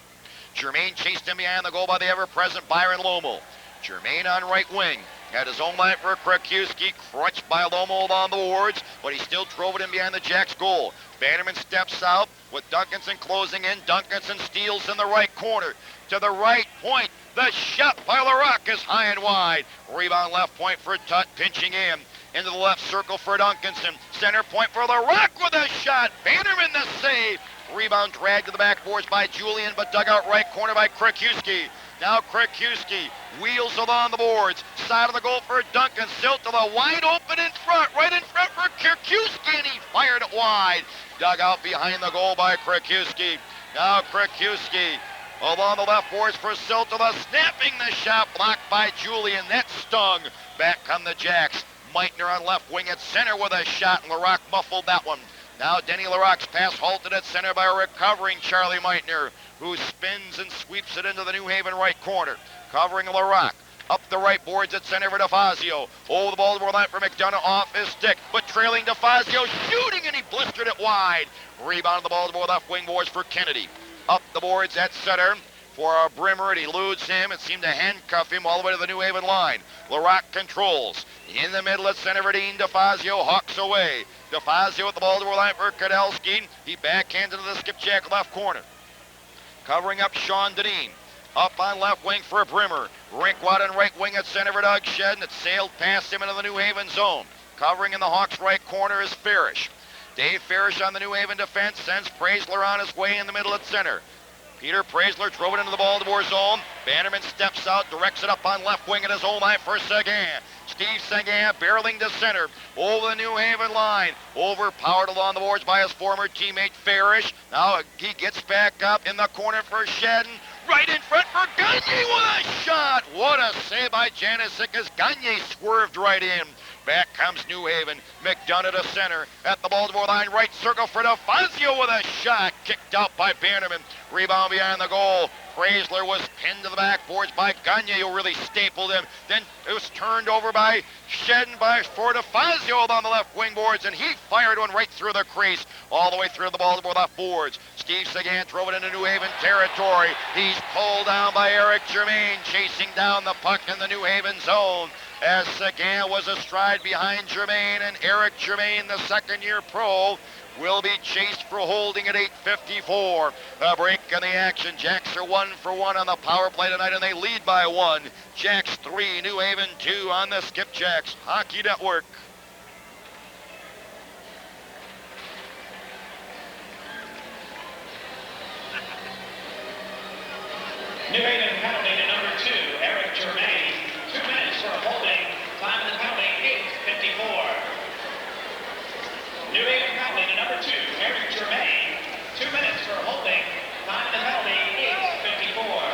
Germain chased him behind the goal by the ever-present Byron Lomo. Germain on right wing. Had his own line for Krakiewski, crutched by Lomo along the boards, but he still drove it in behind the Jacks goal. Bannerman steps out with Duncanson closing in. Duncanson steals in the right corner. To the right point, the shot by LaRock is high and wide. Rebound left point for Tutt, pinching in. Into the left circle for Duncanson. Center point for LaRock with a shot. Bannerman the save. Rebound dragged to the backboards by Julian, but dug out right corner by Krakiewski. Now Krakiewski wheels along the boards. Side of the goal for Duncan. Siltala wide open in front. Right in front for Krakiewski, and he fired it wide. Dug out behind the goal by Krakiewski. Now Krakiewski along the left boards for Siltala. Snapping the shot, blocked by Julian. That stung. Back come the Jacks. Meitner on left wing at center with a shot, and LaRock muffled that one. Now Denny LaRock's pass halted at center by a recovering Charlie Meitner, who spins and sweeps it into the New Haven right corner. Covering LaRock. Up the right boards at center for DeFazio. Over the Baltimore line for McDonough off his stick, but trailing DeFazio, shooting, and he blistered it wide. Rebound of the Baltimore left wing boards for Kennedy. Up the boards at center for a Brimmer. It eludes him. It seemed to handcuff him all the way to the New Haven line. LaRock controls. In the middle at center for Dean DeFazio. Hawks away. DeFazio at the Baltimore line for Kadelski. He backhanded to the Skipjack left corner. Covering up Sean Deneen. Up on left wing for Brimmer. Rinkwad on right wing at center for Doug Shedden. It sailed past him into the New Haven zone. Covering in the Hawks right corner is Farish. Dave Farish on the New Haven defense sends Praisler on his way in the middle at center. Peter Praisler drove it into the Baltimore zone. Bannerman steps out, directs it up on left wing at his own line for Seguin. Steve Seguin barreling to center over the New Haven line. Overpowered along the boards by his former teammate Farish. Now he gets back up in the corner for Shedden. Right in front for Gagne with a shot. What a save by Janisic as Gagne swerved right in. Back comes New Haven. McDonough to center at the Baltimore line. Right circle for DeFazio with a shot. Kicked out by Bannerman. Rebound behind the goal. Praisler was pinned to the backboards by Gagne, who really stapled him. Then it was turned over by Shedden for DeFazio on the left wing boards, and he fired one right through the crease, all the way through the Baltimore left boards. Steve Seguin drove it into New Haven territory. He's pulled down by Eric Germain, chasing down the puck in the New Haven zone. As Seguin was astride behind Germain, and Eric Germain, the second-year pro, will be chased for holding at 8:54. A break in the action. Jacks are 1 for 1 on the power play tonight, and they lead by 1. Jacks 3, New Haven 2 on the Skipjacks Hockey Network. New Haven penalty to number 2, Eric Germain. 2 minutes for holding. Time of the penalty, 8:54. New Haven penalty to number 2, Eric Germain. 2 minutes for holding. Time of the penalty, 8:54.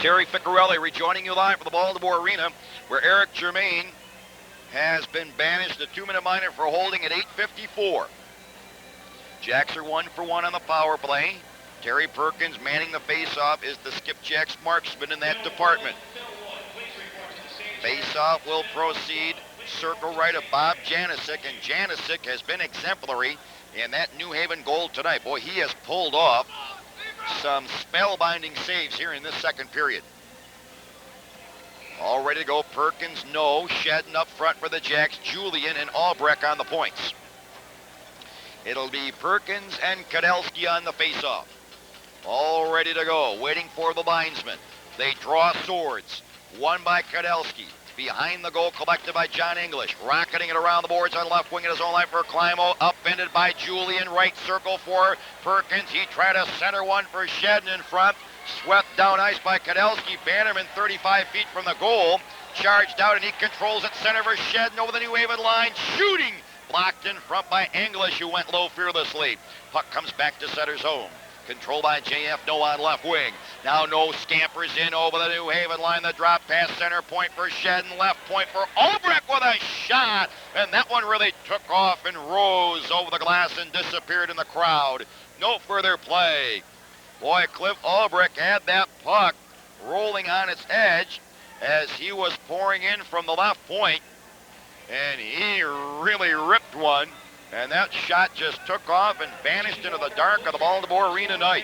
Terry Ficarelli rejoining you live from the Baltimore Arena, where Eric Germain has been banished a 2-minute minor for holding at 8:54. Jacks are 1 for 1 on the power play. Terry Perkins manning the face-off is the Skipjacks marksman in that department. Face-off will proceed. Circle right of Bob Janisic, and Janisic has been exemplary in that New Haven goal tonight. Boy, he has pulled off some spellbinding saves here in this second period. All ready to go. Perkins, no. Shedden up front for the Jacks. Julian and Albrecht on the points. It'll be Perkins and Kadelski on the face-off. All ready to go. Waiting for the linesman. They draw swords. One by Kadelski. Behind the goal, collected by John English. Rocketing it around the boards on left wing at his own line for Climo. Upended by Julian. Right circle for Perkins. He tried to center one for Shedden in front. Swept down ice by Kadelski. Bannerman 35 feet from the goal. Charged out, and he controls it center for Shedden over the New Haven line. Shooting. Blocked in front by English, who went low fearlessly. Puck comes back to center zone. Controlled by JF, no on left wing. Now no scampers in over the New Haven line. The drop pass center point for Shedden. Left point for Albrecht with a shot. And that one really took off and rose over the glass and disappeared in the crowd. No further play. Boy, Cliff Albrecht had that puck rolling on its edge as he was pouring in from the left point. And he really ripped one. And that shot just took off and vanished into the dark of the Baltimore Arena night.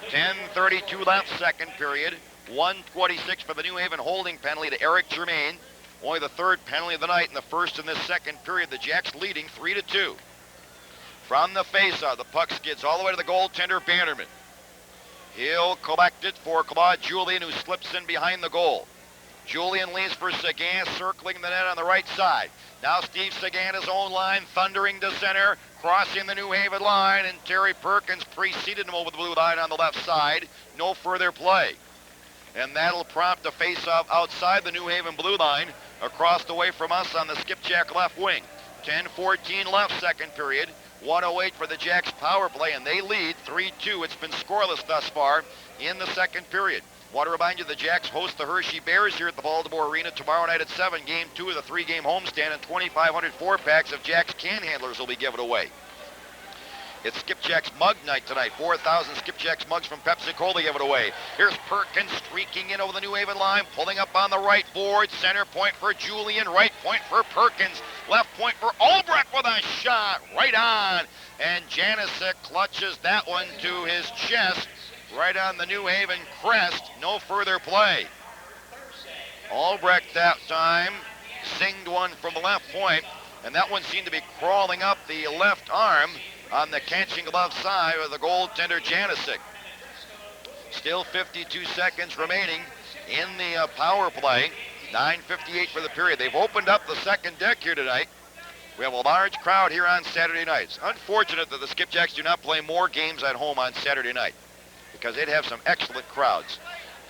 10:32 left, second period. 1:26 for the New Haven holding penalty to Eric Germain. Only the third penalty of the night, and the first in this second period. The Jacks leading 3-2. From the faceoff, the puck skids all the way to the goaltender, Bannerman. He'll collect it for Claude Julien, who slips in behind the goal. Julian leaves for Seguin, circling the net on the right side. Now Steve Seguin, his own line, thundering to center, crossing the New Haven line, and Terry Perkins preceded him over the blue line on the left side. No further play. And that'll prompt a face-off outside the New Haven blue line, across the way from us on the Skipjack left wing. 10:14 left, second period. 1:08 for the Jacks power play, and they lead 3-2. It's been scoreless thus far in the second period. Want to remind you, the Jacks host the Hershey Bears here at the Baltimore Arena tomorrow night at 7. Game 2 of the 3-game homestand, and 2,500 four-packs of Jacks can handlers will be given away. It's Skipjacks mug night tonight. 4,000 Skipjacks mugs from Pepsi-Cola given away. Here's Perkins streaking in over the New Haven line, pulling up on the right board. Center point for Julian, right point for Perkins. Left point for Albrecht with a shot right on. And Janisic clutches that one to his chest. Right on the New Haven crest. No further play. Albrecht that time singed one from the left point, and that one seemed to be crawling up the left arm on the catching glove side of the goaltender Janisic. Still 52 seconds remaining in the power play. 9:58 for the period. They've opened up the second deck here tonight. We have a large crowd here on Saturday nights. Unfortunate that the Skipjacks do not play more games at home on Saturday night, because they'd have some excellent crowds.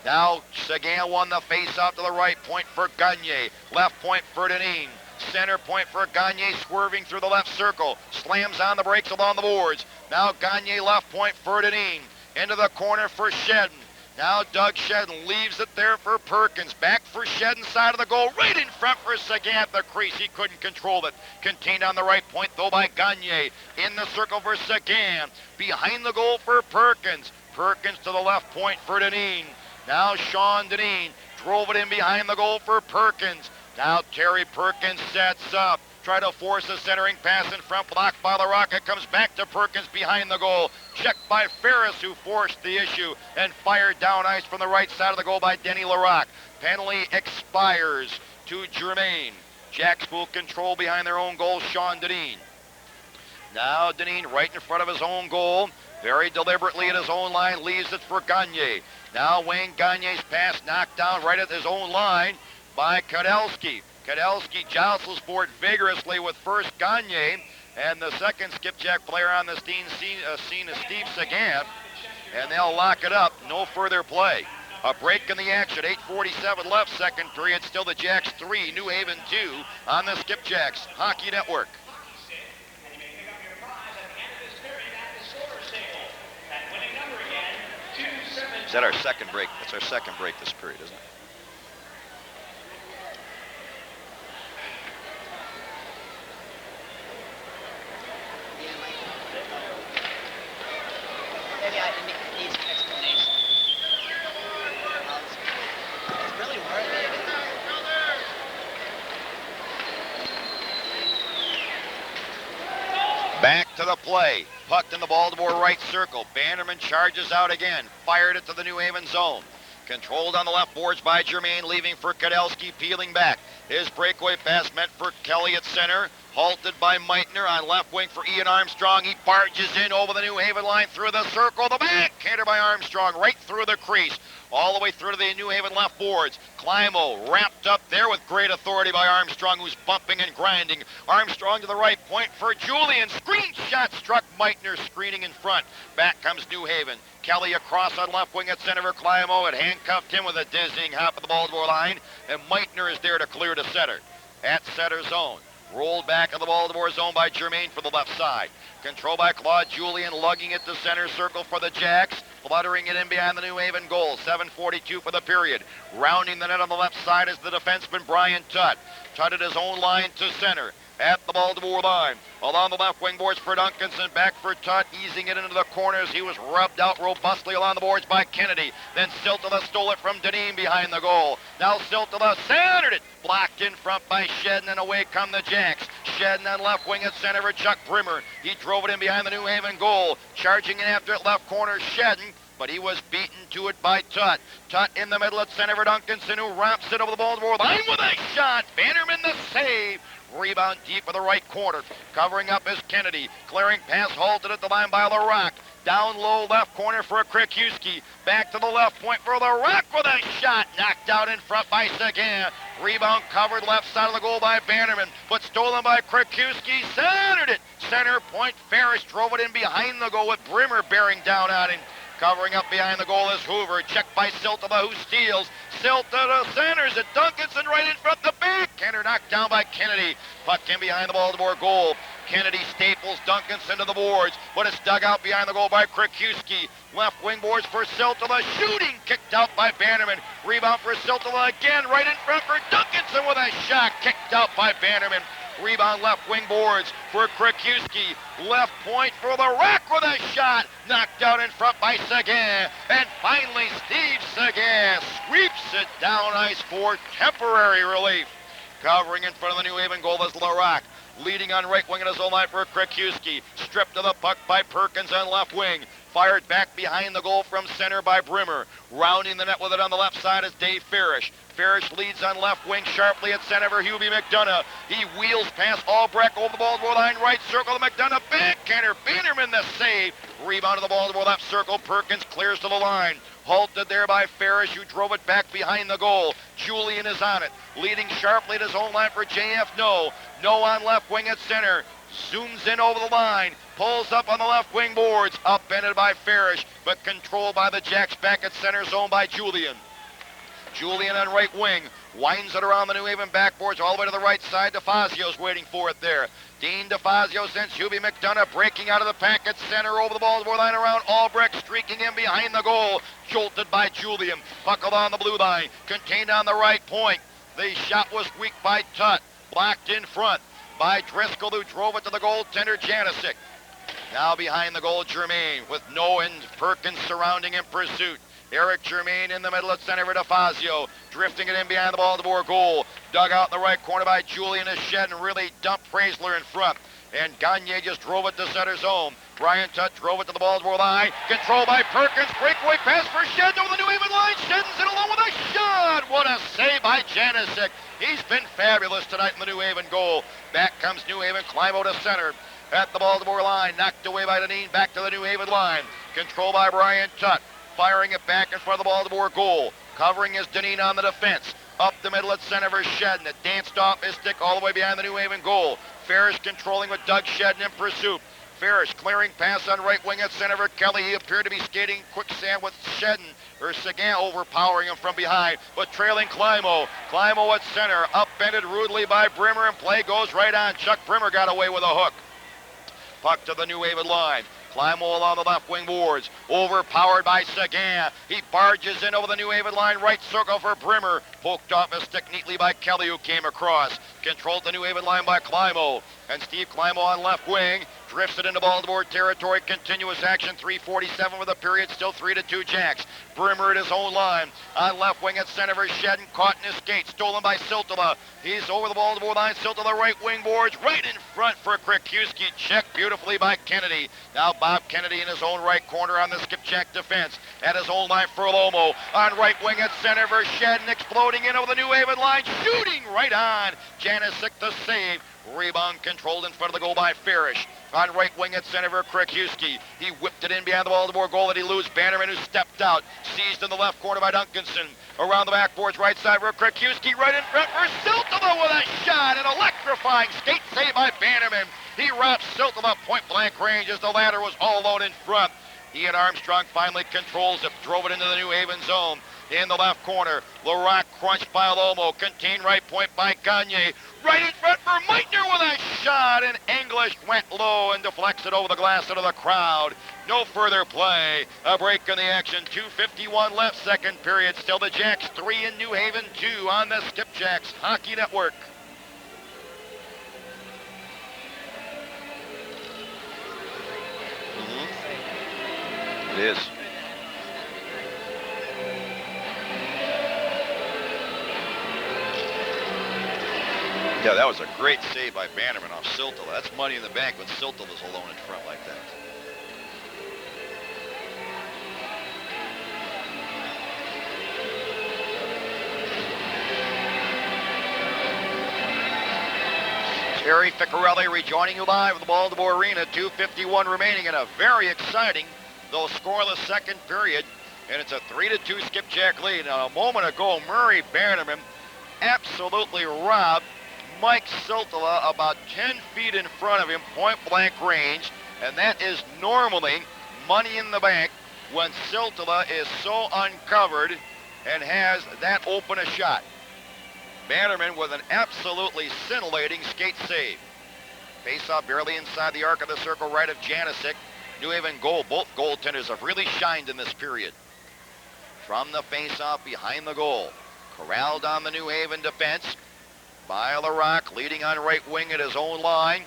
Now Seguin won the face-off to the right point for Gagne. Left point for Deneen. Center point for Gagne, swerving through the left circle. Slams on the brakes along the boards. Now Gagne left point for Deneen. Into the corner for Shedden. Now Doug Shedden leaves it there for Perkins. Back for Shedden, side of the goal. Right in front for Seguin at the crease. He couldn't control it. Contained on the right point, though, by Gagne. In the circle for Seguin. Behind the goal for Perkins. Perkins to the left point for Deneen. Now Sean Deneen drove it in behind the goal for Perkins. Now Terry Perkins sets up. Try to force a centering pass in front, blocked by the Rocket. Comes back to Perkins behind the goal. Checked by Ferris, who forced the issue and fired down ice from the right side of the goal by Denny Larocque. Penalty expires to Germain. Jacks will control behind their own goal, Sean Deneen. Now Deneen right in front of his own goal. Very deliberately at his own line, leaves it for Gagne. Now Wayne Gagne's pass knocked down right at his own line by Kadelski. Kadelski jostles for it vigorously with first Gagne, and the second Skipjack player on the scene is Steve Seguin, and they'll lock it up. No further play. A break in the action. 8:47 left, second period. Still the Jacks 3, New Haven 2 on the Skipjacks Hockey Network. Is that our second break? That's our second break this period, isn't it? Maybe I need some explanation. It's really worth it. Back to the play. Pucked in the Baltimore right circle. Bannerman charges out again. Fired it to the New Haven zone. Controlled on the left boards by Germain, leaving for Kadelski, peeling back. His breakaway pass meant for Kelly at center. Halted by Meitner on left wing for Ian Armstrong. He barges in over the New Haven line through the circle. The backhander by Armstrong right through the crease. All the way through to the New Haven left boards. Climo wrapped up there with great authority by Armstrong, who's bumping and grinding. Armstrong to the right point for Julian. Screen shot struck Meitner, screening in front. Back comes New Haven. Kelly across on left wing at center for Climo. It handcuffed him with a dizzying hop at the Baltimore line. And Meitner is there to clear to center. At center zone. Rolled back in the Baltimore zone by Germain for the left side. Control by Claude Julien, lugging it to center circle for the Jacks. Fluttering it in behind the New Haven goal. 7:42 for the period. Rounding the net on the left side is the defenseman Brian Tutt. Tutt at his own line to center. At the Baltimore line. Along the left wing boards for Duncanson. Back for Tutt, easing it into the corners. He was rubbed out robustly along the boards by Kennedy. Then Siltala stole it from Deneen behind the goal. Now Siltala centered it. Blocked in front by Shedden, and away come the Jacks. Shedden on left wing at center for Chuck Brimmer. He drove it in behind the New Haven goal. Charging in after it left corner, Shedden. But he was beaten to it by Tutt. Tutt in the middle at center for Duncanson, who romps it over the Baltimore line with a shot. Bannerman the save. Rebound deep in the right corner. Covering up is Kennedy. Clearing pass halted at the line by LaRock. Down low left corner for Krikuski. Back to the left point for LaRock with a shot. Knocked out in front by Seguin. Rebound covered left side of the goal by Bannerman. But stolen by Krikuski. Centered it. Center point. Ferris drove it in behind the goal with Brimmer bearing down on him. Covering up behind the goal is Hoover. Checked by Siltala, who steals. Siltala centers it. Duncanson right in front. The backhander knocked down by Kennedy. Puck in behind the Baltimore goal. Kennedy staples Duncanson to the boards, but it's dug out behind the goal by Krikuski. Left wing boards for Siltala. Shooting kicked out by Bannerman. Rebound for Siltala again. Right in front for Duncanson with a shot. Kicked out by Bannerman. Rebound left wing boards for Krikuski. Left point for the Rock with a shot. Knocked out in front by Seguin. And finally, Steve Seguin sweeps it down ice for temporary relief. Covering in front of the New Haven goal is LaRock. Leading on right wing in his own line for Krikuski. Stripped to the puck by Perkins on left wing. Fired back behind the goal from center by Brimmer. Rounding the net with it on the left side is Dave Farish. Farish leads on left wing sharply at center for Hubie McDonough. He wheels past Albrecht over the Baltimore line, right circle to McDonough. Backhander, Bannerman the save. Rebound to the Baltimore left circle. Perkins clears to the line. Halted there by Farish, who drove it back behind the goal. Julian is on it. Leading sharply at his own line for JF No. No on left wing at center. Zooms in over the line. Pulls up on the left wing boards. Upended by Farish, but controlled by the Jacks back at center zone by Julian. Julian on right wing. Winds it around the New Haven backboards all the way to the right side. DeFazio's waiting for it there. Dean DeFazio sends Hubie McDonough breaking out of the pack at center over the Baltimore line around Albrecht, streaking in behind the goal. Jolted by Julian. Buckled on the blue line. Contained on the right point. The shot was weak by Tutt. Blocked in front by Driscoll, who drove it to the goaltender Janisic. Now behind the goal, Germain, with No and Perkins surrounding in pursuit. Eric Germain in the middle at center for DeFazio. Drifting it in behind the Baltimore goal. Dug out in the right corner by Julian Shed and really dumped Praisler in front. And Gagne just drove it to center zone. Brian Tutt drove it to the Baltimore line. Controlled by Perkins. Breakaway pass for Shed over the New Haven line. Shedden's in alone with a shot. What a save by Janisic. He's been fabulous tonight in the New Haven goal. Back comes New Haven. Climo to center at the Baltimore line. Knocked away by Deneen. Back to the New Haven line. Controlled by Brian Tutt. Firing it back in front of the Baltimore goal. Covering is Deneen on the defense. Up the middle at center for Shedden. It danced off his stick all the way behind the New Haven goal. Ferris controlling with Doug Shedden in pursuit. Ferris clearing pass on right wing at center for Kelly. He appeared to be skating quicksand with Shedden, or Seguin overpowering him from behind, but trailing Climo. Climo at center, upended rudely by Brimmer, and play goes right on. Chuck Brimmer got away with a hook. Puck to the New Haven line. Climo along the left wing boards. Overpowered by Sagan. He barges in over the New Haven line. Right circle for Brimmer. Poked off a stick neatly by Kelly, who came across. Controlled the New Haven line by Climo. And Steve Climo on left wing. Drifts it into Baltimore territory. Continuous action. 3:47 with the period. Still 3-2 Jacks. Brimmer at his own line. On left wing at center for Shedden. Caught in his skate. Stolen by Siltala. He's over the Baltimore line. Siltala right wing boards. Right in front for Krikuski. Checked beautifully by Kennedy. Now Bob Kennedy in his own right corner on the Skipjack defense. At his own line for Lomo. On right wing at center for Shedden. Exploding in over the New Haven line. Shooting right on. Janisic the save. Rebound controlled in front of the goal by Farish. On right wing at center for Krikuski. He whipped it in behind the Baltimore goal that he lose. Bannerman, who stepped out. Seized in the left corner by Duncanson. Around the backboards, right side for Krikuski. Right in front for Siltala with a shot. An electrifying skate save by Bannerman. He wraps Siltala point blank range as the ladder was all alone in front. Ian Armstrong finally controls it. Drove it into the New Haven zone. In the left corner, Larock crunched by Lomo. Contained right point by Gagne. Right in front for Meitner with a shot, and English went low and deflects it over the glass into the crowd. No further play. A break in the action. 2:51 left, second period. Still the Jacks 3 and New Haven 2 on the Skipjacks Hockey Network. It is. Yeah, that was a great save by Bannerman off Siltala. That's money in the bank when Siltala's alone in front like that. Terry Ficcarelli rejoining you live at the Baltimore Arena. 2:51 remaining in a very exciting, though scoreless second period. And it's a 3-2 Skipjack lead. Now, a moment ago, Murray Bannerman absolutely robbed Mike Siltala about 10 feet in front of him, point blank range, and that is normally money in the bank when Siltala is so uncovered and has that open a shot. Bannerman with an absolutely scintillating skate save. Face-off barely inside the arc of the circle right of Janisic. New Haven goal. Both goaltenders have really shined in this period. From the face-off behind the goal. Corralled on the New Haven defense by Larock, leading on right wing at his own line.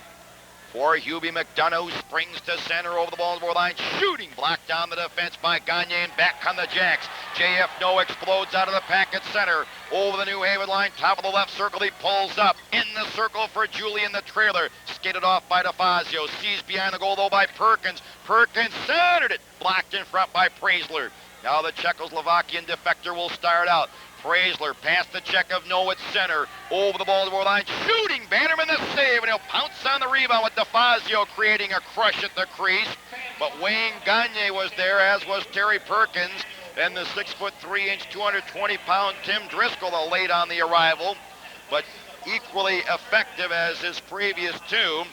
For Hubie McDonough, who springs to center over the Baltimore line, shooting blocked down the defense by Gagne, and back come the Jacks. JF No explodes out of the pack at center, over the New Haven line, top of the left circle, he pulls up, in the circle for Julian the trailer, skated off by DeFazio, seized behind the goal though by Perkins. Perkins centered it, blocked in front by Praisler. Now the Czechoslovakian defector will start out. Praisler past the check of No at center, over the Baltimore line, shooting, Bannerman the save, and he'll pounce on the rebound with DeFazio creating a crush at the crease. But Wayne Gagne was there, as was Terry Perkins, and the 6'3", 220-pound Tim Driscoll, late on the arrival, but equally effective as his previous two.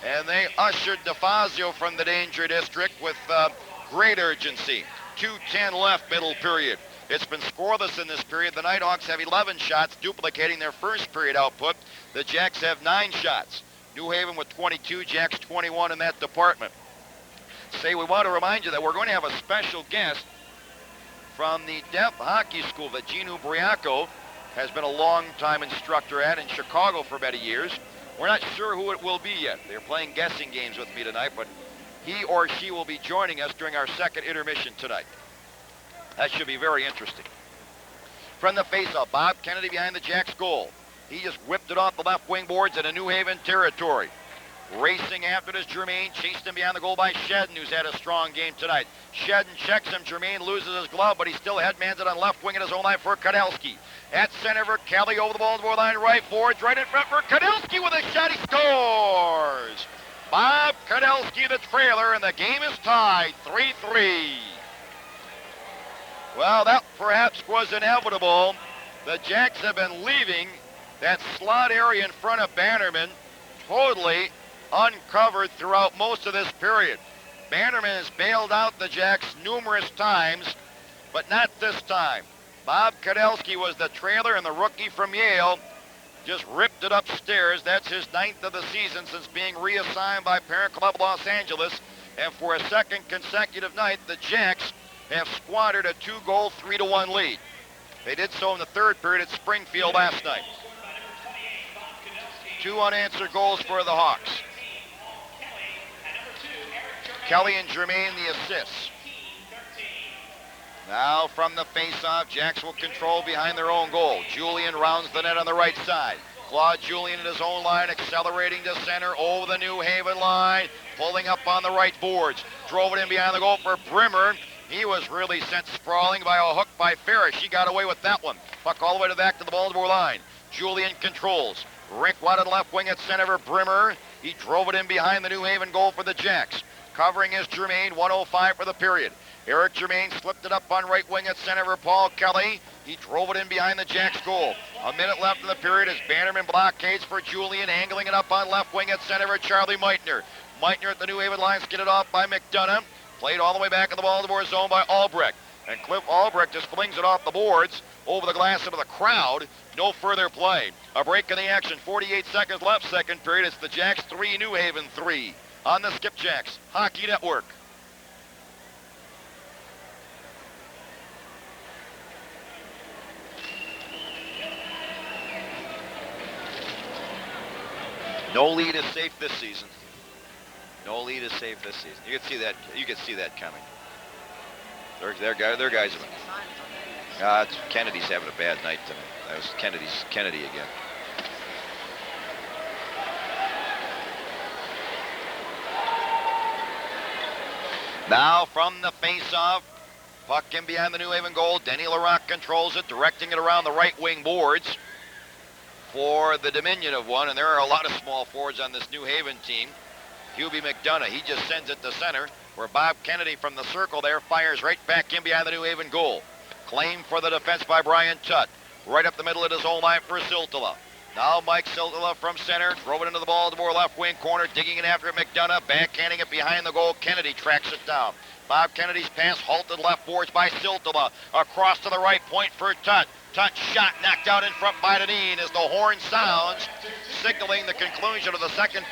And they ushered DeFazio from the danger district with great urgency. 2:10 left, middle period. It's been scoreless in this period. The Nighthawks have 11 shots, duplicating their first period output. The Jacks have 9 shots. New Haven with 22, Jacks 21 in that department. We want to remind you that we're going to have a special guest from the Deaf Hockey School that Gene Ubriaco has been a long-time instructor at in Chicago for many years. We're not sure who it will be yet. They're playing guessing games with me tonight, but he or she will be joining us during our second intermission tonight. That should be very interesting. From the faceoff, Bob Kennedy behind the Jacks goal. He just whipped it off the left wing boards into New Haven territory. Racing after it is Germain, chased him behind the goal by Shedden, who's had a strong game tonight. Shedden checks him, Germain loses his glove, but he still headmans it on left wing at his own line for Kudelski. At center for Kelly, over the Baltimore line, right forwards, right in front for Kudelski with a shot, he scores! Bob Kudelski, the trailer, and the game is tied, 3-3. Well, that perhaps was inevitable. The Jacks have been leaving that slot area in front of Bannerman totally uncovered throughout most of this period. Bannerman has bailed out the Jacks numerous times, but not this time. Bob Kudelski was the trailer, and the rookie from Yale just ripped it upstairs. That's his 9th of the season since being reassigned by Parent Club Los Angeles. And for a second consecutive night, the Jacks have squandered a 2-goal, 3-1 lead. They did so in the third period at Springfield last night. 2 unanswered goals for the Hawks. Kelly and Germain the assists. Now from the face-off, Jacks will control behind their own goal. Julian rounds the net on the right side. Claude Julian in his own line, accelerating to center over the New Haven line, pulling up on the right boards. Drove it in behind the goal for Brimmer. He was really sent sprawling by a hook by Ferris. She got away with that one. Puck all the way back to the Baltimore line. Julian controls. Rink wide on the left wing at center for Brimmer. He drove it in behind the New Haven goal for the Jacks. Covering is Germain, 1:05 for the period. Eric Germain slipped it up on right wing at center for Paul Kelly. He drove it in behind the Jacks goal. A minute left in the period as Bannerman blockades for Julian, angling it up on left wing at center for Charlie Meitner. Meitner at the New Haven line, skidded off by McDonough. Played all the way back in the Baltimore zone by Albrecht. And Cliff Albrecht just flings it off the boards over the glass into the crowd. No further play. A break in the action. 48 seconds left, second period. It's the Jacks 3, New Haven 3 on the Skipjacks Hockey Network. No lead is safe this season. No lead is safe this season. You can see that. You can see that coming. Their guys have been. Kennedy's having a bad night tonight. That was Kennedy again. Now from the face-off, puck in behind the New Haven goal. Denny LaRocque controls it, directing it around the right wing boards for the diminutive one, and there are a lot of small forwards on this New Haven team. Hubie McDonough, he just sends it to center, where Bob Kennedy from the circle there fires right back in behind the New Haven goal. Claim for the defense by Brian Tutt. Right up the middle of his own line for Siltala. Now Mike Siltala from center, drove it into the Baltimore left wing corner, digging in after it, McDonough, backhanding it behind the goal. Kennedy tracks it down. Bob Kennedy's pass halted left boards by Siltala. Across to the right point for Tutt. Tutt shot knocked out in front by Deneen as the horn sounds, signaling the conclusion of the second.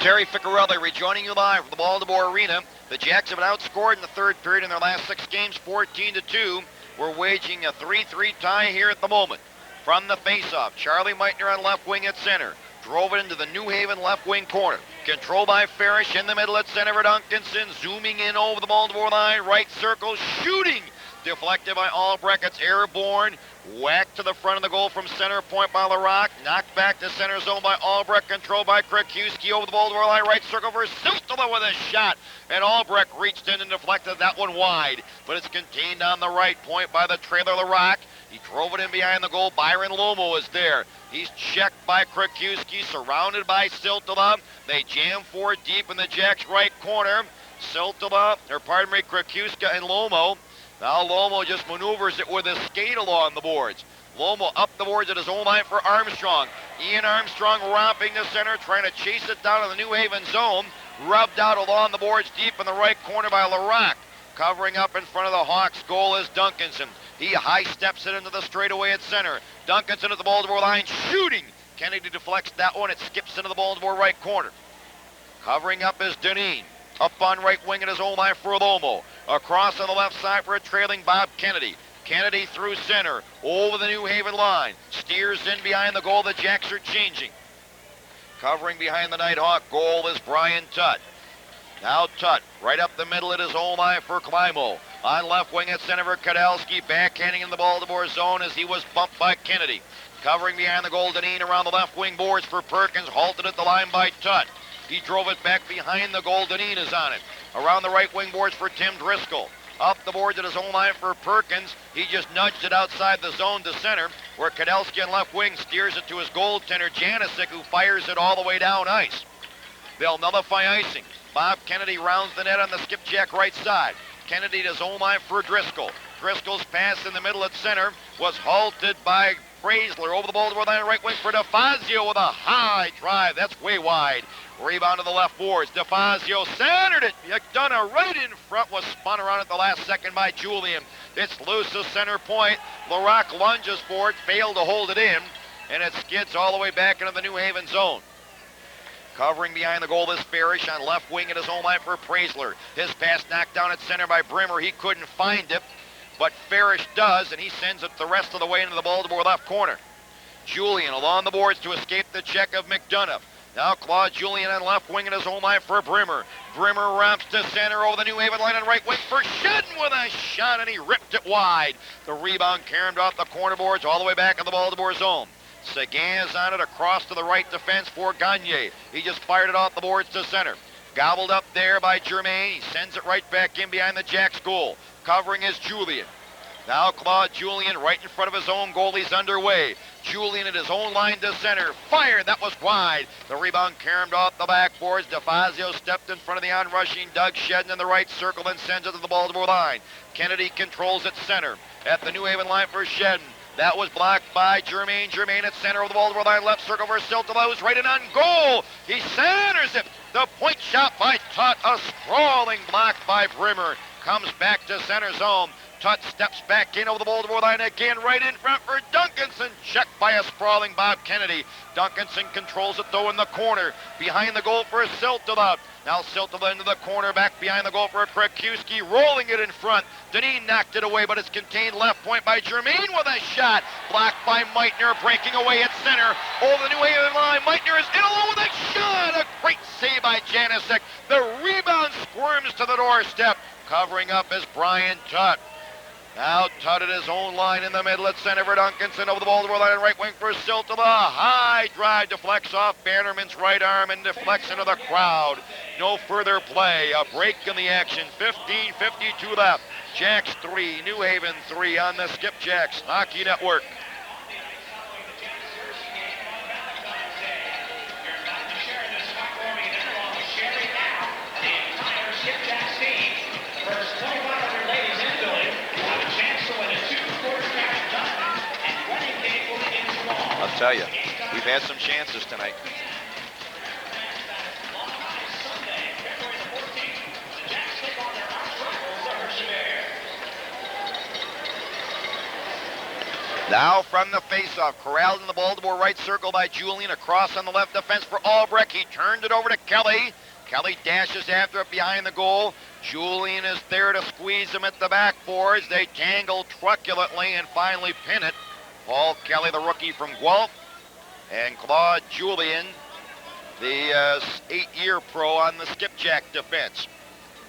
Terry Ficcarelli rejoining you live from the Baltimore Arena. The Jacks have been outscored in the third period in their last 6 games, 14-2. We're waging a 3-3 tie here at the moment. From the faceoff, Charlie Meitner on left wing at center. Drove it into the New Haven left wing corner. Controlled by Farish in the middle at center for Duncanson. Zooming in over the Baltimore line. Right circle. Shooting. Deflected by Albrecht. It's airborne. Whacked to the front of the goal from center point by LaRocque. Knocked back to center zone by Albrecht. Controlled by Krakiewski over the Baltimore line. Right circle for Siltala with a shot. And Albrecht reached in and deflected that one wide. But it's contained on the right point by the trailer LaRocque. He drove it in behind the goal. Byron Lomo is there. He's checked by Krakiewski, surrounded by Siltala. They jam forward deep in the Jacks' right corner. Krakiewski and Lomo. Now Lomo just maneuvers it with his skate along the boards. Lomo up the boards at his own line for Armstrong. Ian Armstrong romping to center, trying to chase it down in the New Haven zone. Rubbed out along the boards deep in the right corner by LaRocque. Covering up in front of the Hawks' goal is Duncanson. He high steps it into the straightaway at center. Duncanson at the Baltimore line shooting. Kennedy deflects that one. It skips into the Baltimore right corner. Covering up is Deneen. Up on right wing at his own line for Lomo. Across on the left side for a trailing Bob Kennedy. Kennedy through center. Over the New Haven line. Steers in behind the goal. The Jacks are changing. Covering behind the Nighthawk goal is Brian Tutt. Now Tutt, right up the middle at his own line for Climo. On left wing at center for Kadalski, backhanding in the Baltimore zone as he was bumped by Kennedy. Covering behind the goal, Deneen around the left wing boards for Perkins, halted at the line by Tutt. He drove it back behind the goal, Deneen is on it. Around the right wing boards for Tim Driscoll. Up the boards at his own line for Perkins. He just nudged it outside the zone to center, where Kadalski on left wing steers it to his goaltender, Janisic, who fires it all the way down ice. They'll nullify icing. Bob Kennedy rounds the net on the skipjack right side. Kennedy to his own line for Driscoll. Driscoll's pass in the middle at center was halted by Fraisler over the Baltimore line right wing for DeFazio with a high drive. That's way wide. Rebound to the left boards. DeFazio centered it. McDonough right in front, was spun around at the last second by Julian. It's loose to center point. LaRock lunges for it, failed to hold it in, and it skids all the way back into the New Haven zone. Covering behind the goal is Farish on left wing at his own line for Praisler. His pass knocked down at center by Brimmer. He couldn't find it, but Farish does, and he sends it the rest of the way into the Baltimore left corner. Julian along the boards to escape the check of McDonough. Now Claude Julian on left wing at his own line for Brimmer. Brimmer ramps to center over the New Haven line on right wing for Shedden with a shot, and he ripped it wide. The rebound caromed off the corner boards all the way back in the Baltimore zone. Seguin is on it across to the right defense for Gagne. He just fired it off the boards to center. Gobbled up there by Germain. He sends it right back in behind the Jacks goal. Covering is Julian. Now Claude Julian right in front of his own goal. He's underway. Julian at his own line to center. Fired. That was wide. The rebound caromed off the backboards. DeFazio stepped in front of the on-rushing Doug Shedden in the right circle and sends it to the Baltimore line. Kennedy controls at center. At the New Haven line for Shedden. That was blocked by Germain. Germain at center of the Baltimore line. Left circle for Siltala, who's right in on goal. He centers it. The point shot by Tutt. A sprawling block by Brimmer. Comes back to center zone. Tutt steps back in over the Baltimore line again, right in front for Duncanson. Checked by a sprawling Bob Kennedy. Duncanson controls it though in the corner. Behind the goal for Siltala. Now Siltala into the corner, back behind the goal for Krakiewski, rolling it in front. Deneen knocked it away, but it's contained left point by Germain with a shot. Blocked by Meitner, breaking away at center. Over the New Haven line, Meitner is in alone with a shot. A great save by Janisic. The rebound squirms to the doorstep. Covering up is Brian Tutt. Now Tutt at his own line in the middle at center for Duncanson over the Baltimore line and right wing for Siltala. High drive deflects off Bannerman's right arm and deflects into the crowd. No further play. A break in the action. 15:52 left. Jacks 3, New Haven 3 on the Skipjacks Hockey Network. I'll tell you, we've had some chances tonight. Now from the faceoff, corralled in the Baltimore right circle by Julian, across on the left defense for Albrecht. He turned it over to Kelly. Kelly dashes after it behind the goal. Julian is there to squeeze him at the backboards. They tangle truculently and finally pin it. Paul Kelly, the rookie from Guelph, and Claude Julian, the 8-year pro on the Skipjack defense.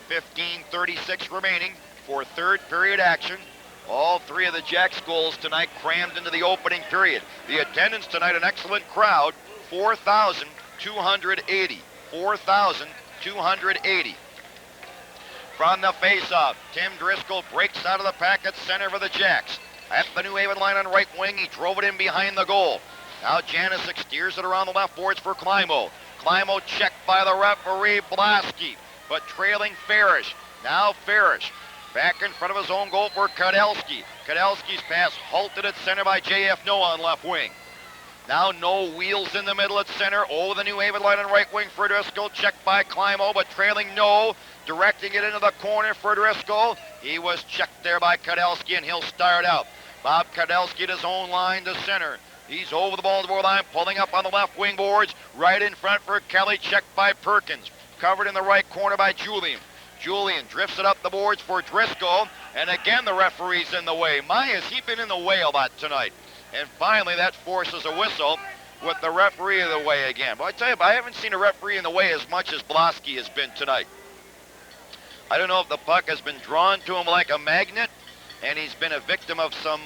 15:36 remaining for third period action. All three of the Jacks goals tonight crammed into the opening period. The attendance tonight, an excellent crowd, 4,280. 4,280. From the faceoff, Tim Driscoll breaks out of the pack at center for the Jacks. At the New Haven line on right wing, he drove it in behind the goal. Now Janisic steers it around the left boards for Climo. Climo checked by the referee, Blasky, but trailing Farish. Now Farish back in front of his own goal for Kudelski. Kudelski's pass halted at center by J.F. Noah on left wing. Now No wheels in the middle at center. Over the New Haven line on right wing for Driscoll. Checked by Climo, but trailing No. Directing it into the corner for Driscoll. He was checked there by Kudelski, and he'll start out. Bob Kudelski at his own line to center. He's over the Baltimore line, pulling up on the left wing boards. Right in front for Kelly, checked by Perkins. Covered in the right corner by Julian. Julian drifts it up the boards for Driscoll. And again, the referee's in the way. My, has he been in the way a lot tonight? And finally, that forces a whistle with the referee in the way again. But I tell you, I haven't seen a referee in the way as much as Blasky has been tonight. I don't know if the puck has been drawn to him like a magnet, and he's been a victim of some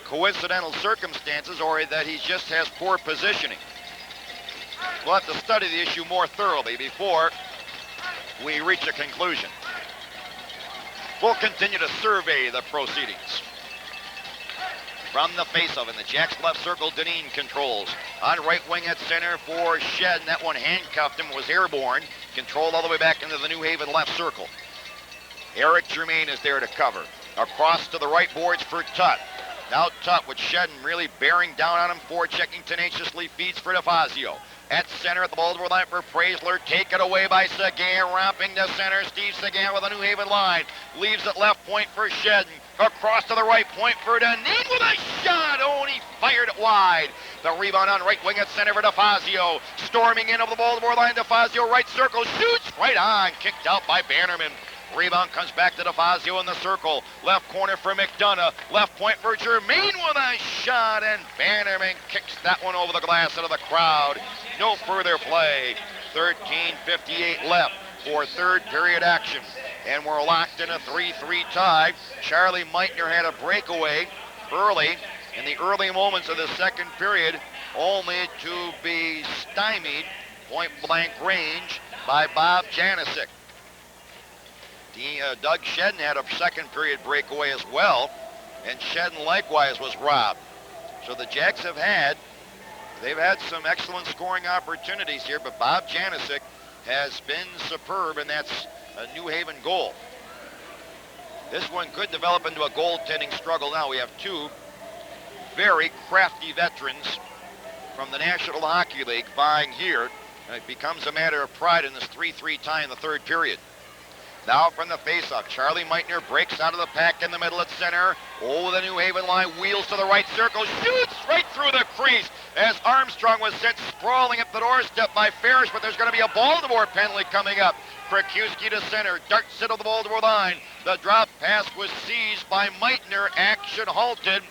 coincidental circumstances, or that he just has poor positioning. We'll have to study the issue more thoroughly before we reach a conclusion. We'll continue to survey the proceedings. From the faceoff in the Jacks left circle, Deneen controls. On right wing at center for Shed, and that one handcuffed him, was airborne. Controlled all the way back into the New Haven left circle. Eric Germain is there to cover. Across to the right boards for Tutt. Now Tutt with Shedden really bearing down on him, forechecking tenaciously, feeds for DeFazio. At center at the Baltimore line for Praisler. Taken away by Sagan. Romping to center. Steve Sagan with a New Haven line. Leaves at left point for Shedden. Across to the right point for Dunedin with a shot. Oh, and he fired it wide. The rebound on right wing at center for DeFazio. Storming in over the Baltimore line. DeFazio right circle. Shoots right on. Kicked out by Bannerman. Rebound comes back to DeFazio in the circle. Left corner for McDonough. Left point for Germain with a shot, and Bannerman kicks that one over the glass into the crowd. No further play. 13:58 left for third period action. And we're locked in a 3-3 tie. Charlie Meitner had a breakaway early in the early moments of the second period, only to be stymied point blank range by Bob Janisic. Doug Shedden had a second period breakaway as well, and Shedden likewise was robbed. So the Jacks they've had some excellent scoring opportunities here, but Bob Janisic has been superb, and that's a New Haven goal. This one could develop into a goaltending struggle now. We have two very crafty veterans from the National Hockey League vying here, and it becomes a matter of pride in this 3-3 tie in the third period. Now from the faceoff, Charlie Meitner breaks out of the pack in the middle at center. Over the New Haven line, wheels to the right circle, shoots right through the crease as Armstrong was sent sprawling up the doorstep by Ferris, but there's going to be a Baltimore penalty coming up. Krakiewski to center, darts it to the Baltimore line. The drop pass was seized by Meitner, action halted,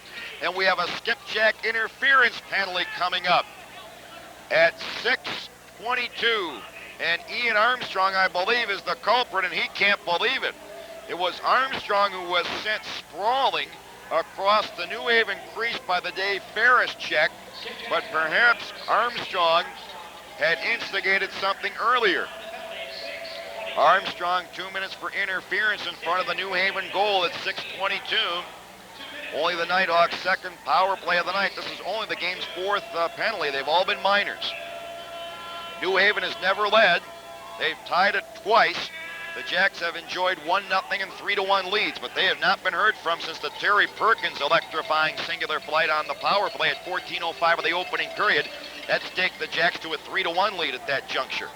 and we have a skipjack interference penalty coming up at 6:22. And Ian Armstrong, I believe, is the culprit, and he can't believe it. It was Armstrong who was sent sprawling across the New Haven crease by the Dave Ferris check, but perhaps Armstrong had instigated something earlier. Armstrong, 2 minutes for interference in front of the New Haven goal at 6:22. Only the Nighthawks' second power play of the night. This is only the game's fourth penalty. They've all been minors. New Haven has never led. They've tied it twice. The Jacks have enjoyed 1-0 and 3-1 leads, but they have not been heard from since the Terry Perkins electrifying singular flight on the power play at 14:05 of the opening period. That's taken the Jacks to a 3-1 lead at that juncture.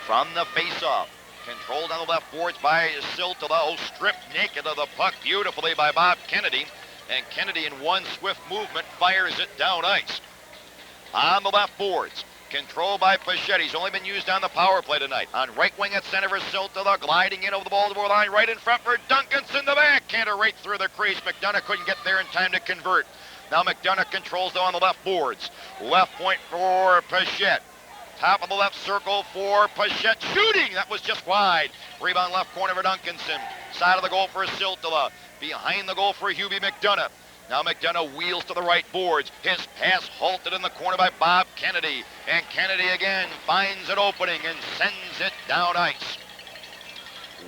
From the faceoff, controlled on the left boards by Siltala, stripped naked of the puck beautifully by Bob Kennedy, and Kennedy in one swift movement fires it down ice. On the left boards, controlled by Pachetti. He's only been used on the power play tonight. On right wing at center for Siltala, gliding in over the Baltimore line, right in front for Duncanson, the backhander right through the crease. McDonough couldn't get there in time to convert. Now McDonough controls though on the left boards. Left point for Pachette. Top of the left circle for Pachette, shooting. That was just wide. Rebound left corner for Duncanson. Side of the goal for Siltala. Behind the goal for Hubie McDonough. Now McDonough wheels to the right boards. His pass halted in the corner by Bob Kennedy. And Kennedy again finds an opening and sends it down ice.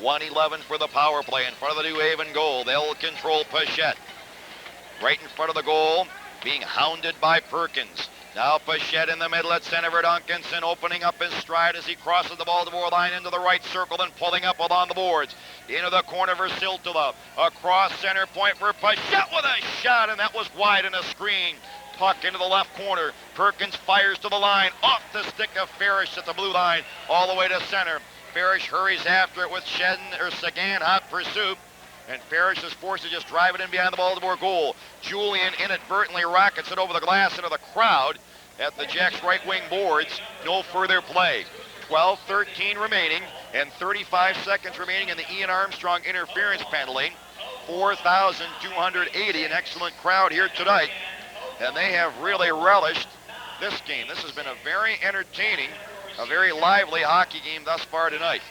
1:11 for the power play in front of the New Haven goal. They'll control Pachette. Right in front of the goal, being hounded by Perkins. Now Pachette in the middle at center for Duncanson, opening up his stride as he crosses the Baltimore line into the right circle, then pulling up along the boards. Into the corner for Siltala. Across center point for Pachette with a shot, and that was wide in a screen. Puck into the left corner. Perkins fires to the line, off the stick of Farish at the blue line, all the way to center. Farish hurries after it with Sagan hot pursuit. And Farish is forced to just drive it in behind the Baltimore goal. Julian inadvertently rockets it over the glass into the crowd at the Jacks' right wing boards. No further play. 12:13 remaining and 35 seconds remaining in the Ian Armstrong interference penalty. 4,280, an excellent crowd here tonight. And they have really relished this game. This has been a very entertaining, a very lively hockey game thus far tonight.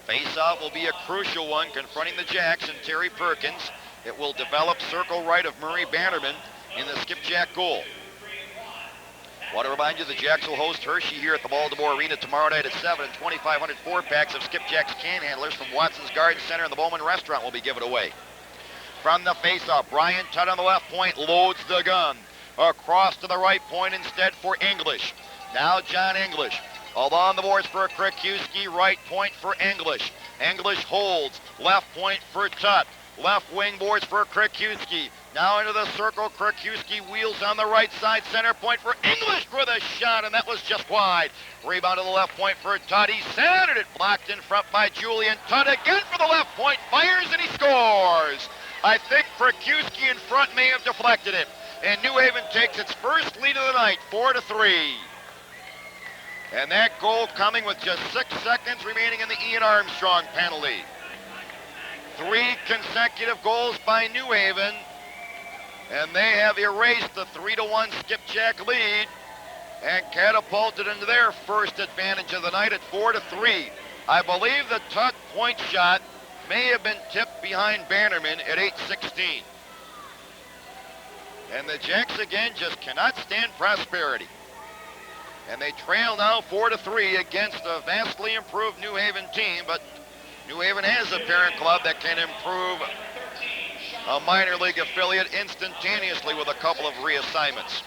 Face-off will be a crucial one, confronting the Jacks and Terry Perkins. It will develop circle right of Murray Bannerman in the Skipjack goal. Want to remind you, the Jacks will host Hershey here at the Baltimore Arena tomorrow night at 7, and 2,500 four-packs of Skipjacks can handlers from Watson's Garden Center and the Bowman Restaurant will be given away. From the face-off, Brian Tutt on the left point loads the gun. Across to the right point instead for English. Now John English. Along the boards for Krakiewski, right point for English. English holds, left point for Tutt. Left wing boards for Krakiewski. Now into the circle, Krakiewski wheels on the right side, center point for English with a shot, and that was just wide. Rebound to the left point for Tutt. He centered it, blocked in front by Julian. Tutt again for the left point, fires, and he scores. I think Krakiewski in front may have deflected it, and New Haven takes its first lead of the night, 4-3. And that goal coming with just 6 seconds remaining in the Ian Armstrong penalty. 3 consecutive goals by New Haven, and they have erased the 3-1 Skipjack lead and catapulted into their first advantage of the night at 4-3. I believe the Tutt point shot may have been tipped behind Bannerman at 8:16. And the Jacks again just cannot stand prosperity. And they trail now 4-3 against a vastly improved New Haven team, but New Haven has a parent club that can improve a minor league affiliate instantaneously with a couple of reassignments.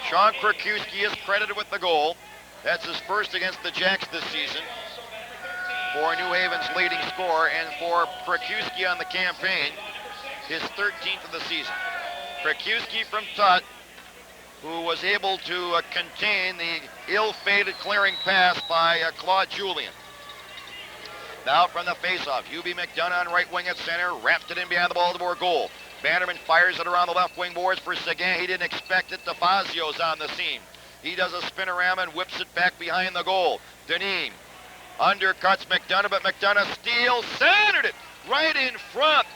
Sean Krakiewski is credited with the goal. That's his first against the Jacks this season for New Haven's leading scorer, and for Krakiewski on the campaign, his 13th of the season. Krakiewski from Tutt, who was able to contain the ill-fated clearing pass by Claude Julien. Now from the faceoff, Hubie McDonough on right wing at center, wrapped it in behind the Baltimore goal. Bannerman fires it around the left wing boards for Seguin. He didn't expect it. DeFazio's on the scene. He does a spinorama and whips it back behind the goal. Deneen undercuts McDonough, but McDonough steals, centered it right in front.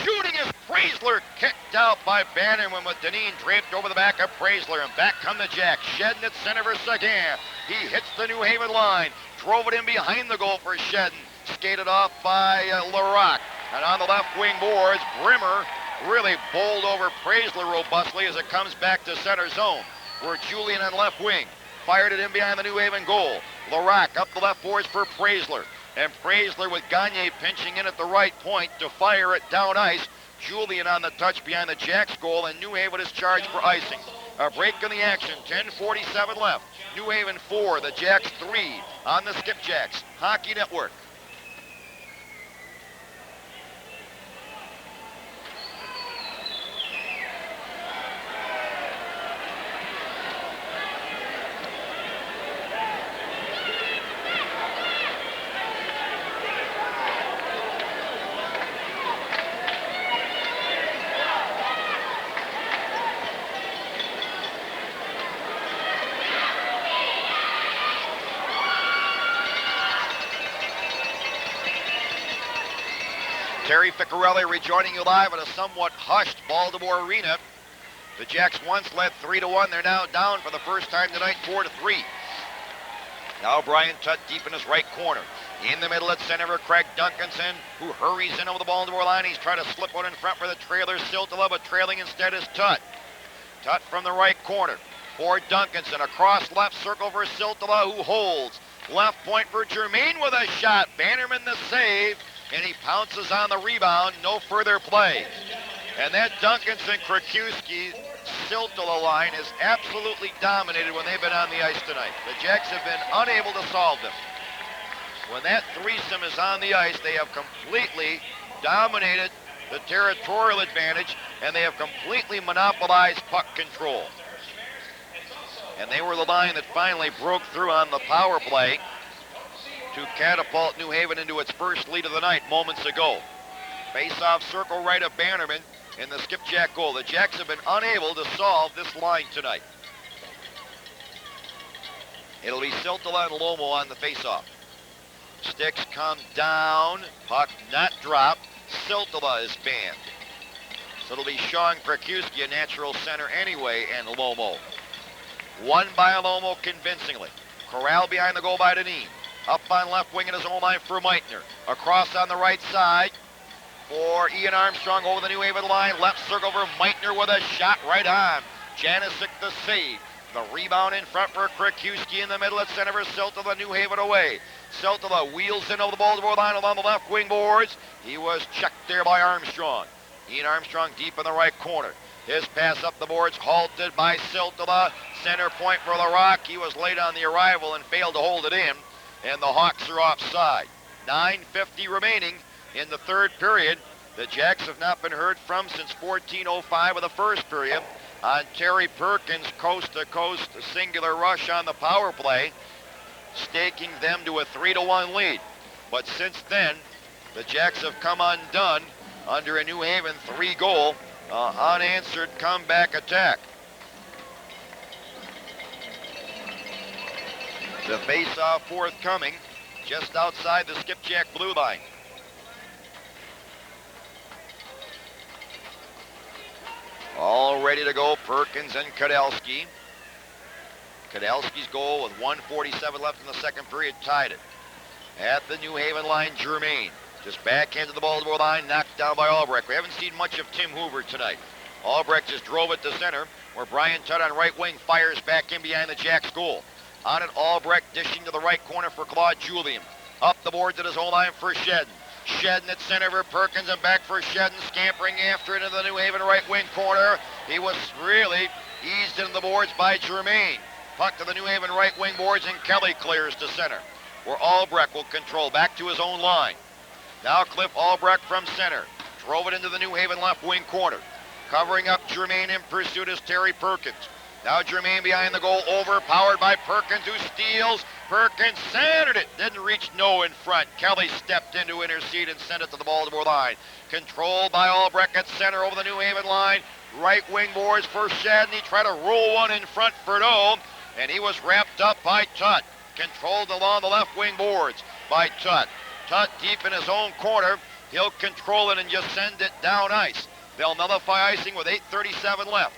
Shooting is Praisler, kicked out by Bannerman with Deneen draped over the back of Praisler, and back come the Jacks. Shedden at center for Seguin. He hits the New Haven line, drove it in behind the goal for Shedden. Skated off by Larocque. And on the left wing boards, Brimmer really bowled over Praisler robustly as it comes back to center zone, where Julian on left wing fired it in behind the New Haven goal. Larocque up the left boards for Praisler. And Praisler with Gagne pinching in at the right point to fire it down ice. Julian on the touch behind the Jacks goal, and New Haven is charged for icing. A break in the action, 10:47 left. New Haven 4, the Jacks 3 on the Skipjacks Hockey Network. Terry Ficcarelli rejoining you live at a somewhat hushed Baltimore arena. The Jacks once led 3-1. They're now down for the first time tonight, 4-3. Now Brian Tutt deep in his right corner. In the middle at center for Craig Duncanson, who hurries in over the Baltimore line. He's trying to slip one in front for the trailer. Siltala, but trailing instead is Tutt. Tutt from the right corner for Duncanson. Across left circle for Siltala, who holds. Left point for Germain with a shot. Bannerman the save. And he pounces on the rebound. No further play. And that Duncanson, Krakiewski, Siltala line is absolutely dominated when they've been on the ice tonight. The Jacks have been unable to solve them. When that threesome is on the ice, they have completely dominated the territorial advantage, and they have completely monopolized puck control. And they were the line that finally broke through on the power play to catapult New Haven into its first lead of the night moments ago. Face-off circle right of Bannerman in the Skipjack goal. The Jacks have been unable to solve this line tonight. It'll be Siltala and Lomo on the face-off. Sticks come down, puck not dropped. Siltala is banned. So it'll be Sean Krakiewski, a natural center anyway, and Lomo. Won by Lomo convincingly. Corral behind the goal by Deneen. Up on left wing in his own line for Meitner. Across on the right side for Ian Armstrong over the New Haven line. Left circle for Meitner with a shot right on. Janisic the save. The rebound in front for Krakiewski in the middle at center for Siltala. New Haven away. Siltala wheels in over the Baltimore line along the left wing boards. He was checked there by Armstrong. Ian Armstrong deep in the right corner. His pass up the boards halted by Siltala. Center point for Larocque. He was late on the arrival and failed to hold it in. And the Hawks are offside. 9:50 remaining in the third period. The Jacks have not been heard from since 14:05 of the first period on Terry Perkins' coast-to-coast singular rush on the power play, staking them to a 3-1 lead. But since then, the Jacks have come undone under a New Haven 3-goal unanswered comeback attack. The face-off forthcoming just outside the Skipjack blue line. All ready to go, Perkins and Kadalski. Kadalski's goal with 1:47 left in the second period tied it. At the New Haven line, Germain just backhanded the Baltimore line, knocked down by Albrecht. We haven't seen much of Tim Hoover tonight. Albrecht just drove it to center, where Brian Tutt on right wing fires back in behind the Jacks goal. On it, Albrecht dishing to the right corner for Claude Julien. Up the boards at his own line for Shedden. Shedden at center for Perkins and back for Shedden, scampering after it into the New Haven right wing corner. He was really eased into the boards by Germain. Puck to the New Haven right wing boards and Kelly clears to center, where Albrecht will control back to his own line. Now Cliff Albrecht from center. Drove it into the New Haven left wing corner. Covering up Germain in pursuit is Terry Perkins. Now Germain behind the goal, overpowered by Perkins, who steals. Perkins centered it. Didn't reach no in front. Kelly stepped in to intercede and sent it to the Baltimore line. Controlled by Albrecht at center over the New Haven line. Right wing boards for Shedden. He tried to roll one in front for no, and he was wrapped up by Tutt. Controlled along the left wing boards by Tutt. Tutt deep in his own corner. He'll control it and just send it down ice. They'll nullify icing with 8:37 left.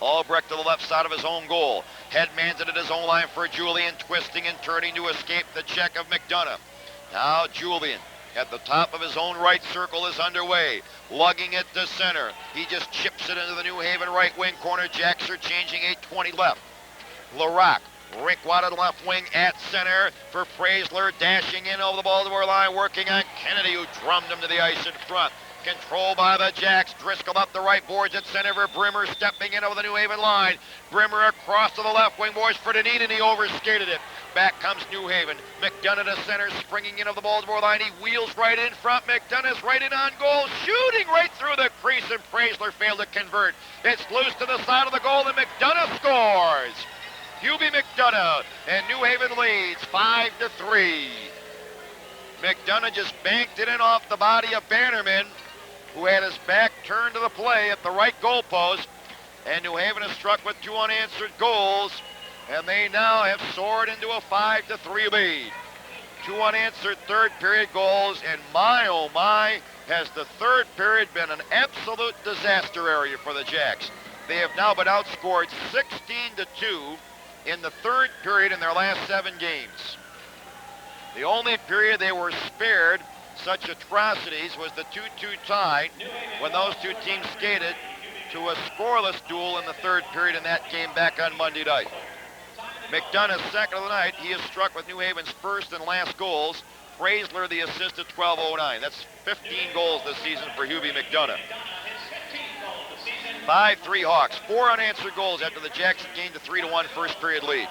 Albrecht to the left side of his own goal. Headmans it at his own line for Julien, twisting and turning to escape the check of McDonough. Now Julien at the top of his own right circle is underway. Lugging it to center. He just chips it into the New Haven right wing corner. Jacks are changing, 8:20 left. Larocque, rink wide on left wing at center for Praisler, dashing in over the Baltimore line, working on Kennedy, who drummed him to the ice in front. Controlled by the Jacks. Driscoll up the right boards at center for Brimmer, stepping in over the New Haven line. Brimmer across to the left wing boards for Deneen, and he overskated it. Back comes New Haven. McDonough to center, springing in over the Baltimore line. He wheels right in front. McDonough's right in on goal, shooting right through the crease, and Praisler failed to convert. It's loose to the side of the goal, and McDonough scores. Hubie McDonough, and New Haven leads 5-3. McDonough just banked it in off the body of Bannerman, who had his back turned to the play at the right goal post, and New Haven is struck with 2 unanswered goals, and they now have soared into a 5-3 lead. 2 unanswered third period goals, and my oh my, has the third period been an absolute disaster area for the Jacks. They have now been outscored 16-2 in the third period in their last 7 games. The only period they were spared such atrocities was the 2-2 tie when those two teams skated to a scoreless duel in the third period in that game back on Monday night. McDonough's second of the night. He is struck with New Haven's first and last goals. Praisler the assist at 12:09. That's 15 goals this season for Hubie McDonough. 5-3 Hawks. 4 unanswered goals after the Jacks gained a 3-1 first period lead.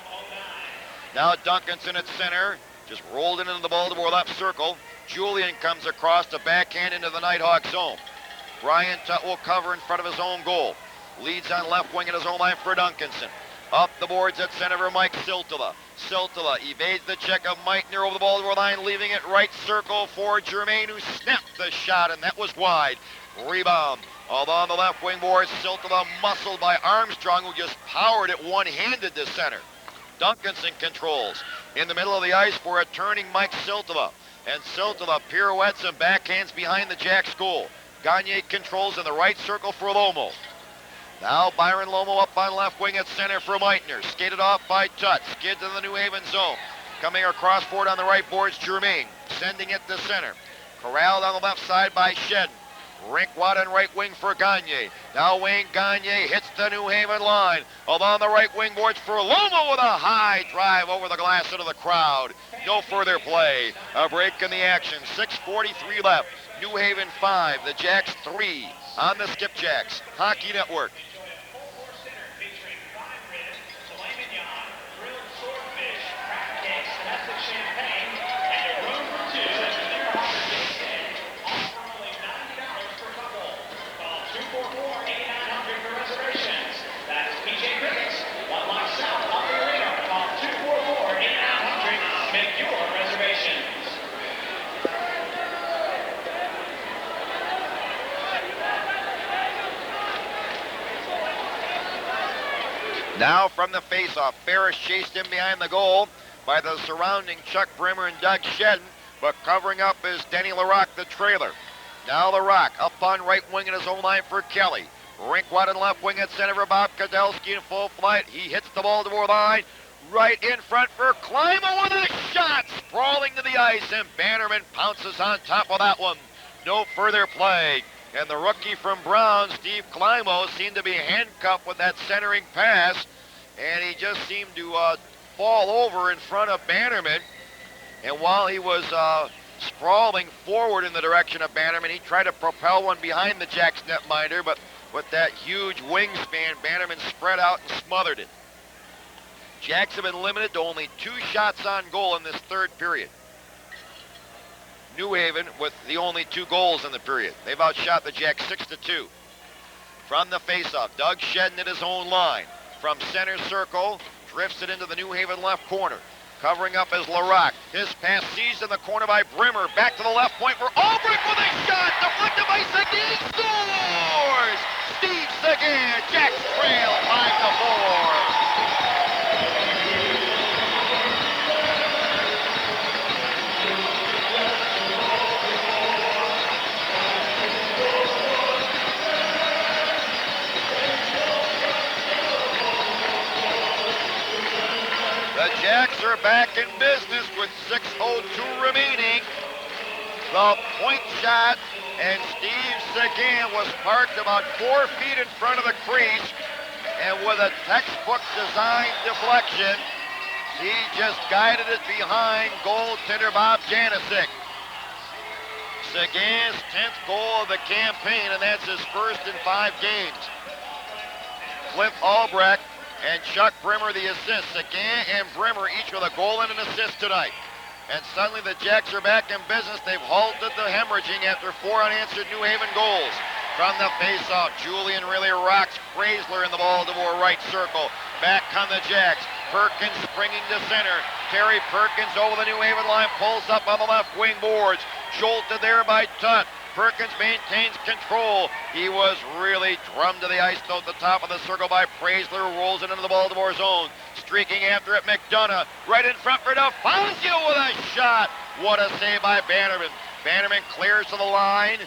Now Duncanson at center. Just rolled it into the Baltimore left circle. Julien comes across to backhand into the Nighthawks zone. Brian Tutt will cover in front of his own goal. Leads on left wing at his own line for Duncanson. Up the boards at center for Mike Siltala. Siltala evades the check of Meitner over the Baltimore line, leaving it right circle for Germain, who snapped the shot, and that was wide. Rebound. Along the left wing boards, Siltala muscled by Armstrong, who just powered it one-handed to center. Duncanson controls in the middle of the ice for a turning Mike Siltala. And Siltala pirouettes and backhands behind the Jacks goal. Gagne controls in the right circle for Lomo. Now Byron Lomo up on left wing at center for Meitner. Skated off by Tutt. Skids in the New Haven zone. Coming across for it on the right boards, Germain. Sending it to center. Corralled on the left side by Shedden. Rink wide on right wing for Gagne. Now Wayne Gagne hits the New Haven line. Along the right wing boards for Lomo with a high drive over the glass into the crowd. No further play. A break in the action. 6:43 left. New Haven 5, the Jacks 3 on the Skipjacks Hockey Network. Now from the faceoff, Ferris chased in behind the goal by the surrounding Chuck Brimmer and Doug Shedden, but covering up is Denny LaRock, the trailer. Now LaRock up on right wing in his own line for Kelly. Rinkwad in left wing at center for Bob Kadelski in full flight. He hits the Baltimore line. Right in front for Klima with a shot. Sprawling to the ice, and Bannerman pounces on top of that one. No further play. And the rookie from Brown, Steve Klimo, seemed to be handcuffed with that centering pass. And he just seemed to fall over in front of Bannerman. And while he was sprawling forward in the direction of Bannerman, he tried to propel one behind the Jacks netminder, but with that huge wingspan, Bannerman spread out and smothered it. Jacks have been limited to only 2 shots on goal in this third period. New Haven with the only 2 goals in the period. They've outshot the Jacks 6-2. From the faceoff, Doug Shedden at his own line. From center circle, drifts it into the New Haven left corner. Covering up is LaRock. His pass seized in the corner by Brimmer. Back to the left point for Albrecht with a shot. Deflected by Seguin. Scores! Steve Seguin. Jacks trail 5-4. The Jacks are back in business with 6:02 remaining. The point shot, and Steve Seguin was parked about 4 feet in front of the crease, and with a textbook design deflection, he just guided it behind goaltender Bob Janisic. Seguin's 10th goal of the campaign, and that's his first in 5 games. Cliff Albrecht and Chuck Brimmer the assist. Seguin and Brimmer each with a goal and an assist tonight. And suddenly the Jacks are back in business. They've halted the hemorrhaging after 4 unanswered New Haven goals. From the faceoff, Julian really rocks Chrysler in the Baltimore right circle. Back come the Jacks. Perkins springing to center. Terry Perkins over the New Haven line, pulls up on the left wing boards. Jolted there by Tutt. Perkins maintains control. He was really drummed to the ice though at the top of the circle by Chrysler, who rolls it into the Baltimore zone. Streaking after it, McDonough. Right in front for DeFazio with a shot. What a save by Bannerman. Bannerman clears to the line.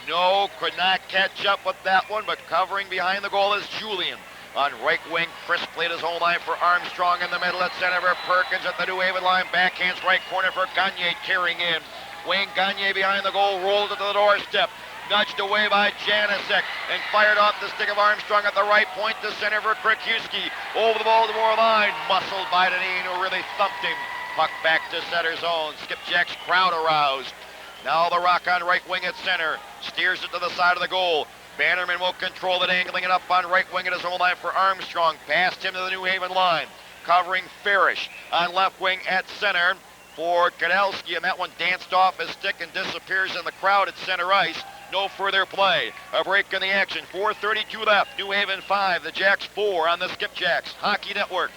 No, could not catch up with that one, but covering behind the goal is Julian. On right wing, Chris played his own line for Armstrong in the middle at center for Perkins at the New Haven line. Backhands right corner for Gagne tearing in. Wayne Gagne behind the goal, rolled it to the doorstep. Nudged away by Janisic and fired off the stick of Armstrong at the right point to center for Krikuski. Over the Baltimore line, muscled by Deneen, who really thumped him. Puck back to center zone. Skipjacks crowd aroused. Now the Rock on right wing at center. Steers it to the side of the goal. Bannerman will control it, angling it up on right wing at his own line for Armstrong. Past him to the New Haven line. Covering Farish on left wing at center for Kadelski, and that one danced off his stick and disappears in the crowd at center ice. No further play. A break in the action. 4:32 left. New Haven 5, the Jacks 4 on the Skipjacks Hockey Network.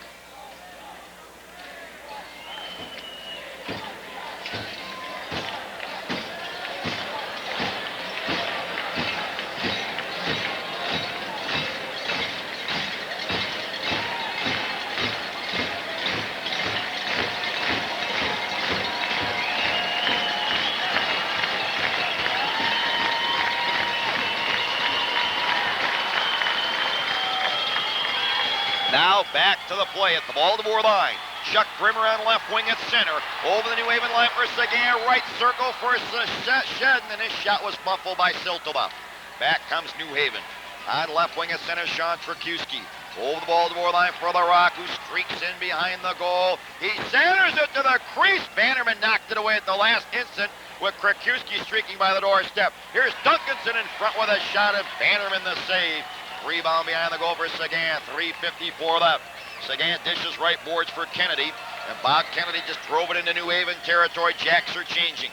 Now back to the play at the Baltimore line. Chuck Brimmer on left wing at center. Over the New Haven line for Seguin. Right circle for Shedden, and his shot was muffled by Siltala. Back comes New Haven. On left wing at center, Sean Trikuski. Over the Baltimore line for the Rock, who streaks in behind the goal. He centers it to the crease. Bannerman knocked it away at the last instant with Krikuski streaking by the doorstep. Here's Duncanson in front with a shot, and Bannerman the save. Rebound behind the goal for Seguin. 3:54 left. Seguin dishes right boards for Kennedy, and Bob Kennedy just drove it into New Haven territory. Jacks are changing.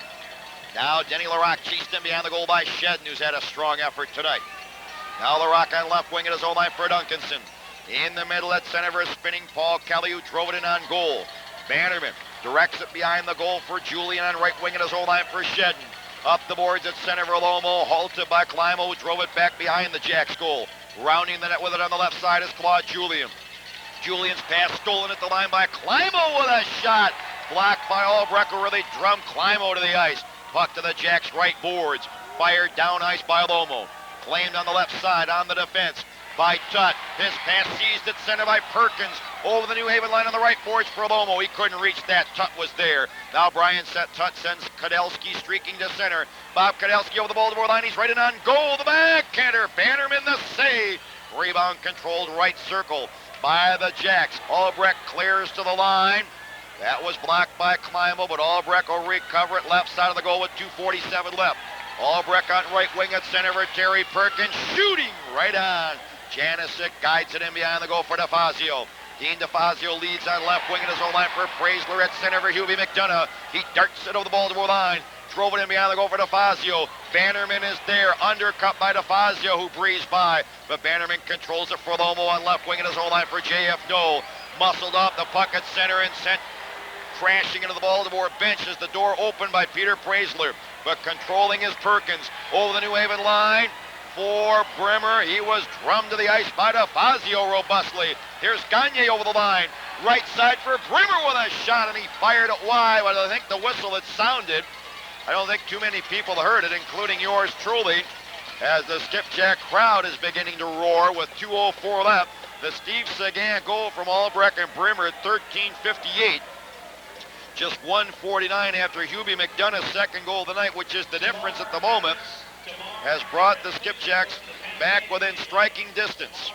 Now Denny LaRock chased in behind the goal by Shedden, who's had a strong effort tonight. Now LaRock on left wing at his own line for Duncanson. In the middle at center for spinning Paul Kelly, who drove it in on goal. Bannerman directs it behind the goal for Julian on right wing at his own line for Shedden. Up the boards at center for Lomo, halted by Klimo, who drove it back behind the Jacks goal. Rounding the net with it on the left side is Claude Julian. Julian's pass stolen at the line by Climo with a shot. Blocked by Albrecht, who really drummed Climo to the ice. Puck to the Jacks' right boards. Fired down ice by Lomo. Claimed on the left side on the defense by Tutt. His pass seized at center by Perkins. Over the New Haven line on the right boards for Lomo. He couldn't reach that. Tutt was there. Now Brian Tutt sends Kadelski streaking to center. Bob Kadelski over the Baltimore line. He's right in on goal. The backhander. Bannerman the save. Rebound controlled right circle by the Jacks. Albrecht clears to the line. That was blocked by Climo, but Albrecht will recover it left side of the goal with 2:47 left. Albrecht on right wing at center for Terry Perkins, shooting right on. Janisic guides it in behind the goal for DeFazio. Dean DeFazio leads on left wing in his own line for Praisler at center for Hubie McDonough. He darts it over the Baltimore line. Drove it in behind the goal for DeFazio. Bannerman is there, undercut by DeFazio, who breezed by. But Bannerman controls it for Lomo on left wing in his own line for J.F. Noel. Muscled off the puck at center and sent crashing into the Baltimore bench as the door opened by Peter Praisler. But controlling is Perkins over the New Haven line for Brimmer. He was drummed to the ice by DeFazio robustly. Here's Gagne over the line. Right side for Brimmer with a shot, and he fired it wide, but I think the whistle had sounded. I don't think too many people heard it, including yours truly, as the Skipjack crowd is beginning to roar with 2:04 left. The Steve Sagan goal from Albrecht and Brimmer at 13:58. Just 1:49 after Hubie McDonough's second goal of the night, which is the difference at the moment, has brought the Skipjacks back within striking distance.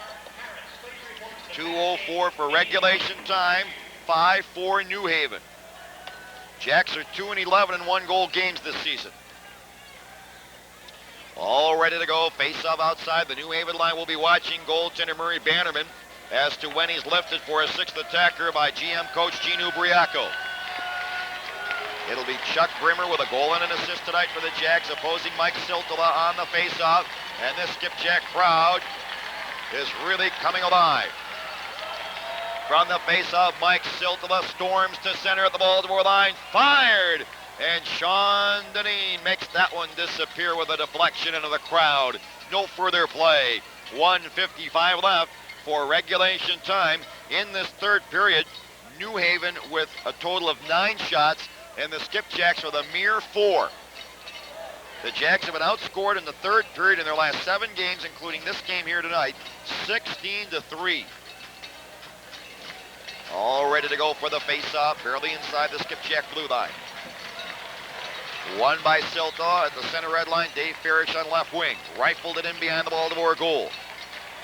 2:04 for regulation time, 5-4 New Haven. Jacks are 2-11 in one-goal games this season. All ready to go. Face-off outside the New Haven line. We'll be watching goaltender Murray Bannerman as to when he's lifted for a sixth attacker by GM coach Gene Ubriaco. It'll be Chuck Brimmer with a goal and an assist tonight for the Jacks, opposing Mike Siltala on the face-off. And this Skipjack crowd is really coming alive. From the face-off, Mike Siltala storms to center at the Baltimore line. Fired! And Sean Deneen makes that one disappear with a deflection into the crowd. No further play. 1:55 left for regulation time in this third period. New Haven with a total of 9 shots, and the Skipjacks with a mere 4. The Jacks have been outscored in the third period in their last 7 games, including this game here tonight, 16-3. All ready to go for the face-off, barely inside the Skipjack blue line. Won by Silta at the center red line. Dave Farish on left wing. Rifled it in behind the Baltimore goal.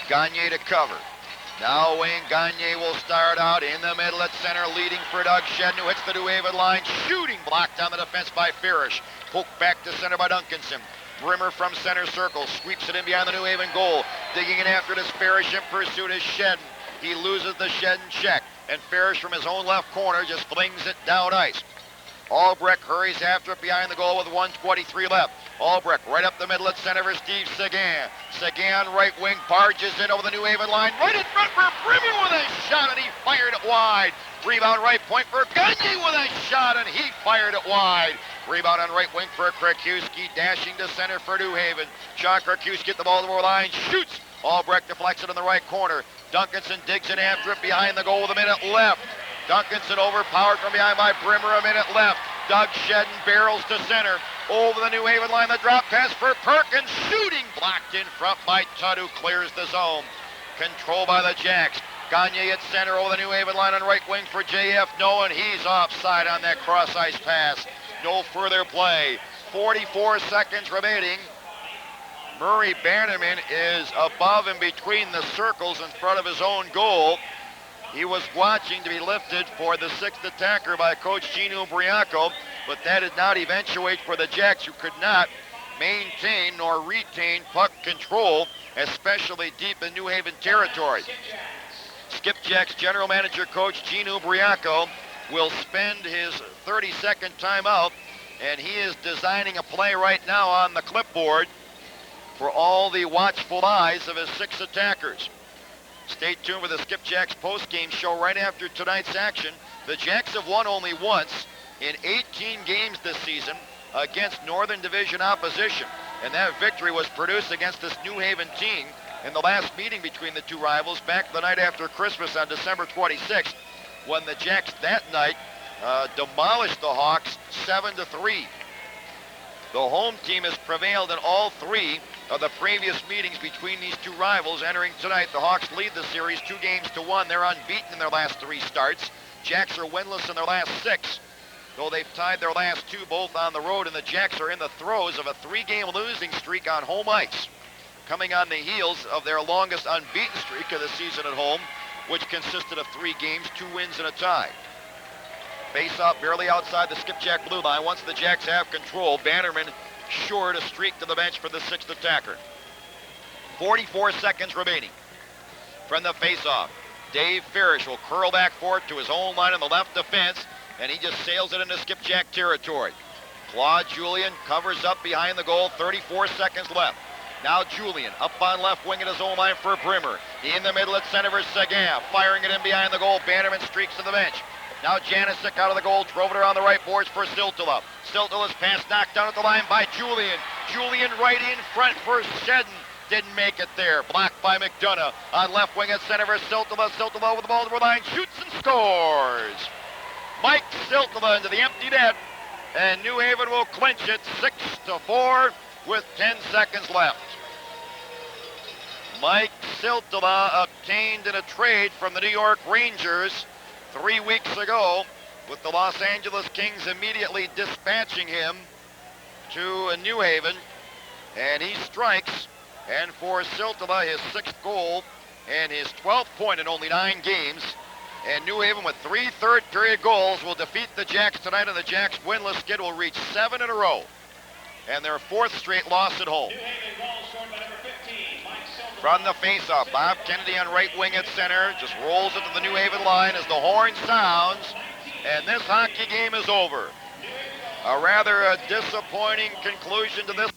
Gagne to cover. Now Wayne Gagne will start out in the middle at center, leading for Doug Shedden, who hits the New Haven line. Shooting blocked on the defense by Farish. Poked back to center by Duncanson. Brimmer from center circle. Sweeps it in behind the New Haven goal. Digging in after it is Farish. In pursuit is Shedden. He loses the Shedden check. And Farish from his own left corner just flings it down ice. Albrecht hurries after it behind the goal with 1:23 left. Albrecht right up the middle at center for Steve Sagan. Sagan right wing barges in over the New Haven line. Right in front for Brimmer with a shot, and he fired it wide. Rebound right point for Gagne with a shot, and he fired it wide. Rebound on right wing for Krakiewski, dashing to center for New Haven. Sean Krakiewski at the Baltimore line, shoots. Albrecht deflects it in the right corner. Duncanson digs in after it behind the goal with a minute left. Duncanson overpowered from behind by Brimmer, a minute left. Doug Shedden barrels to center. Over the New Haven line, the drop pass for Perkins. Shooting blocked in front by Tutt, who clears the zone. Control by the Jacks. Gagne at center over the New Haven line on right wing for J.F. Noel, and he's offside on that cross-ice pass. No further play. 44 seconds remaining. Murray Bannerman is above and between the circles in front of his own goal. He was watching to be lifted for the sixth attacker by Coach Gene Ubriaco, but that did not eventuate for the Jacks, who could not maintain nor retain puck control, especially deep in New Haven territory. Skipjacks general manager coach Gene Ubriaco will spend his 30-second timeout, and he is designing a play right now on the clipboard for all the watchful eyes of his 6 attackers. Stay tuned for the Skipjacks postgame show right after tonight's action. The Jacks have won only once in 18 games this season against Northern Division opposition, and that victory was produced against this New Haven team in the last meeting between the two rivals back the night after Christmas on December 26th, when the Jacks that night demolished the Hawks 7-3. The home team has prevailed in all three of the previous meetings between these two rivals. Entering tonight, the Hawks lead the series 2-1. They're unbeaten in their last 3 starts. Jacks are winless in their last 6, though they've tied their last 2 both on the road, and the Jacks are in the throes of a 3-game losing streak on home ice, coming on the heels of their longest unbeaten streak of the season at home, which consisted of 3 games, 2 wins, and a tie. Face-off barely outside the Skipjack blue line. Once the Jacks have control, Bannerman sure to streak to the bench for the 6th attacker. 44 seconds remaining. From the face-off, Dave Farish will curl back for it to his own line on the left defense, and he just sails it into Skipjack territory. Claude Julien covers up behind the goal, 34 seconds left. Now Julien up on left wing at his own line for Brimmer. In the middle at center for Seguin, firing it in behind the goal. Bannerman streaks to the bench. Now Janisic out of the goal, drove it around the right boards for Siltala. Siltala's pass knocked down at the line by Julien. Julien right in front for Shedden. Didn't make it there. Blocked by McDonough. On left wing at center for Siltala. Siltala with the ball to the line, shoots and scores. Mike Siltala into the empty net, and New Haven will clinch it 6-4 with 10 seconds left. Mike Siltala obtained in a trade from the New York Rangers 3 weeks ago, with the Los Angeles Kings immediately dispatching him to New Haven, and he strikes, and for Siltala, his 6th goal and his 12th point in only 9 games, and New Haven with 3 third-period goals will defeat the Jacks tonight, and the Jacks winless skid will reach 7 in a row, and their 4th straight loss at home. New Haven goal scored by number 15, Mike Siltala. From the faceoff, Bob Kennedy on right wing at center, just rolls it to the New Haven line as the horn sounds, and this hockey game is over. A rather disappointing conclusion to this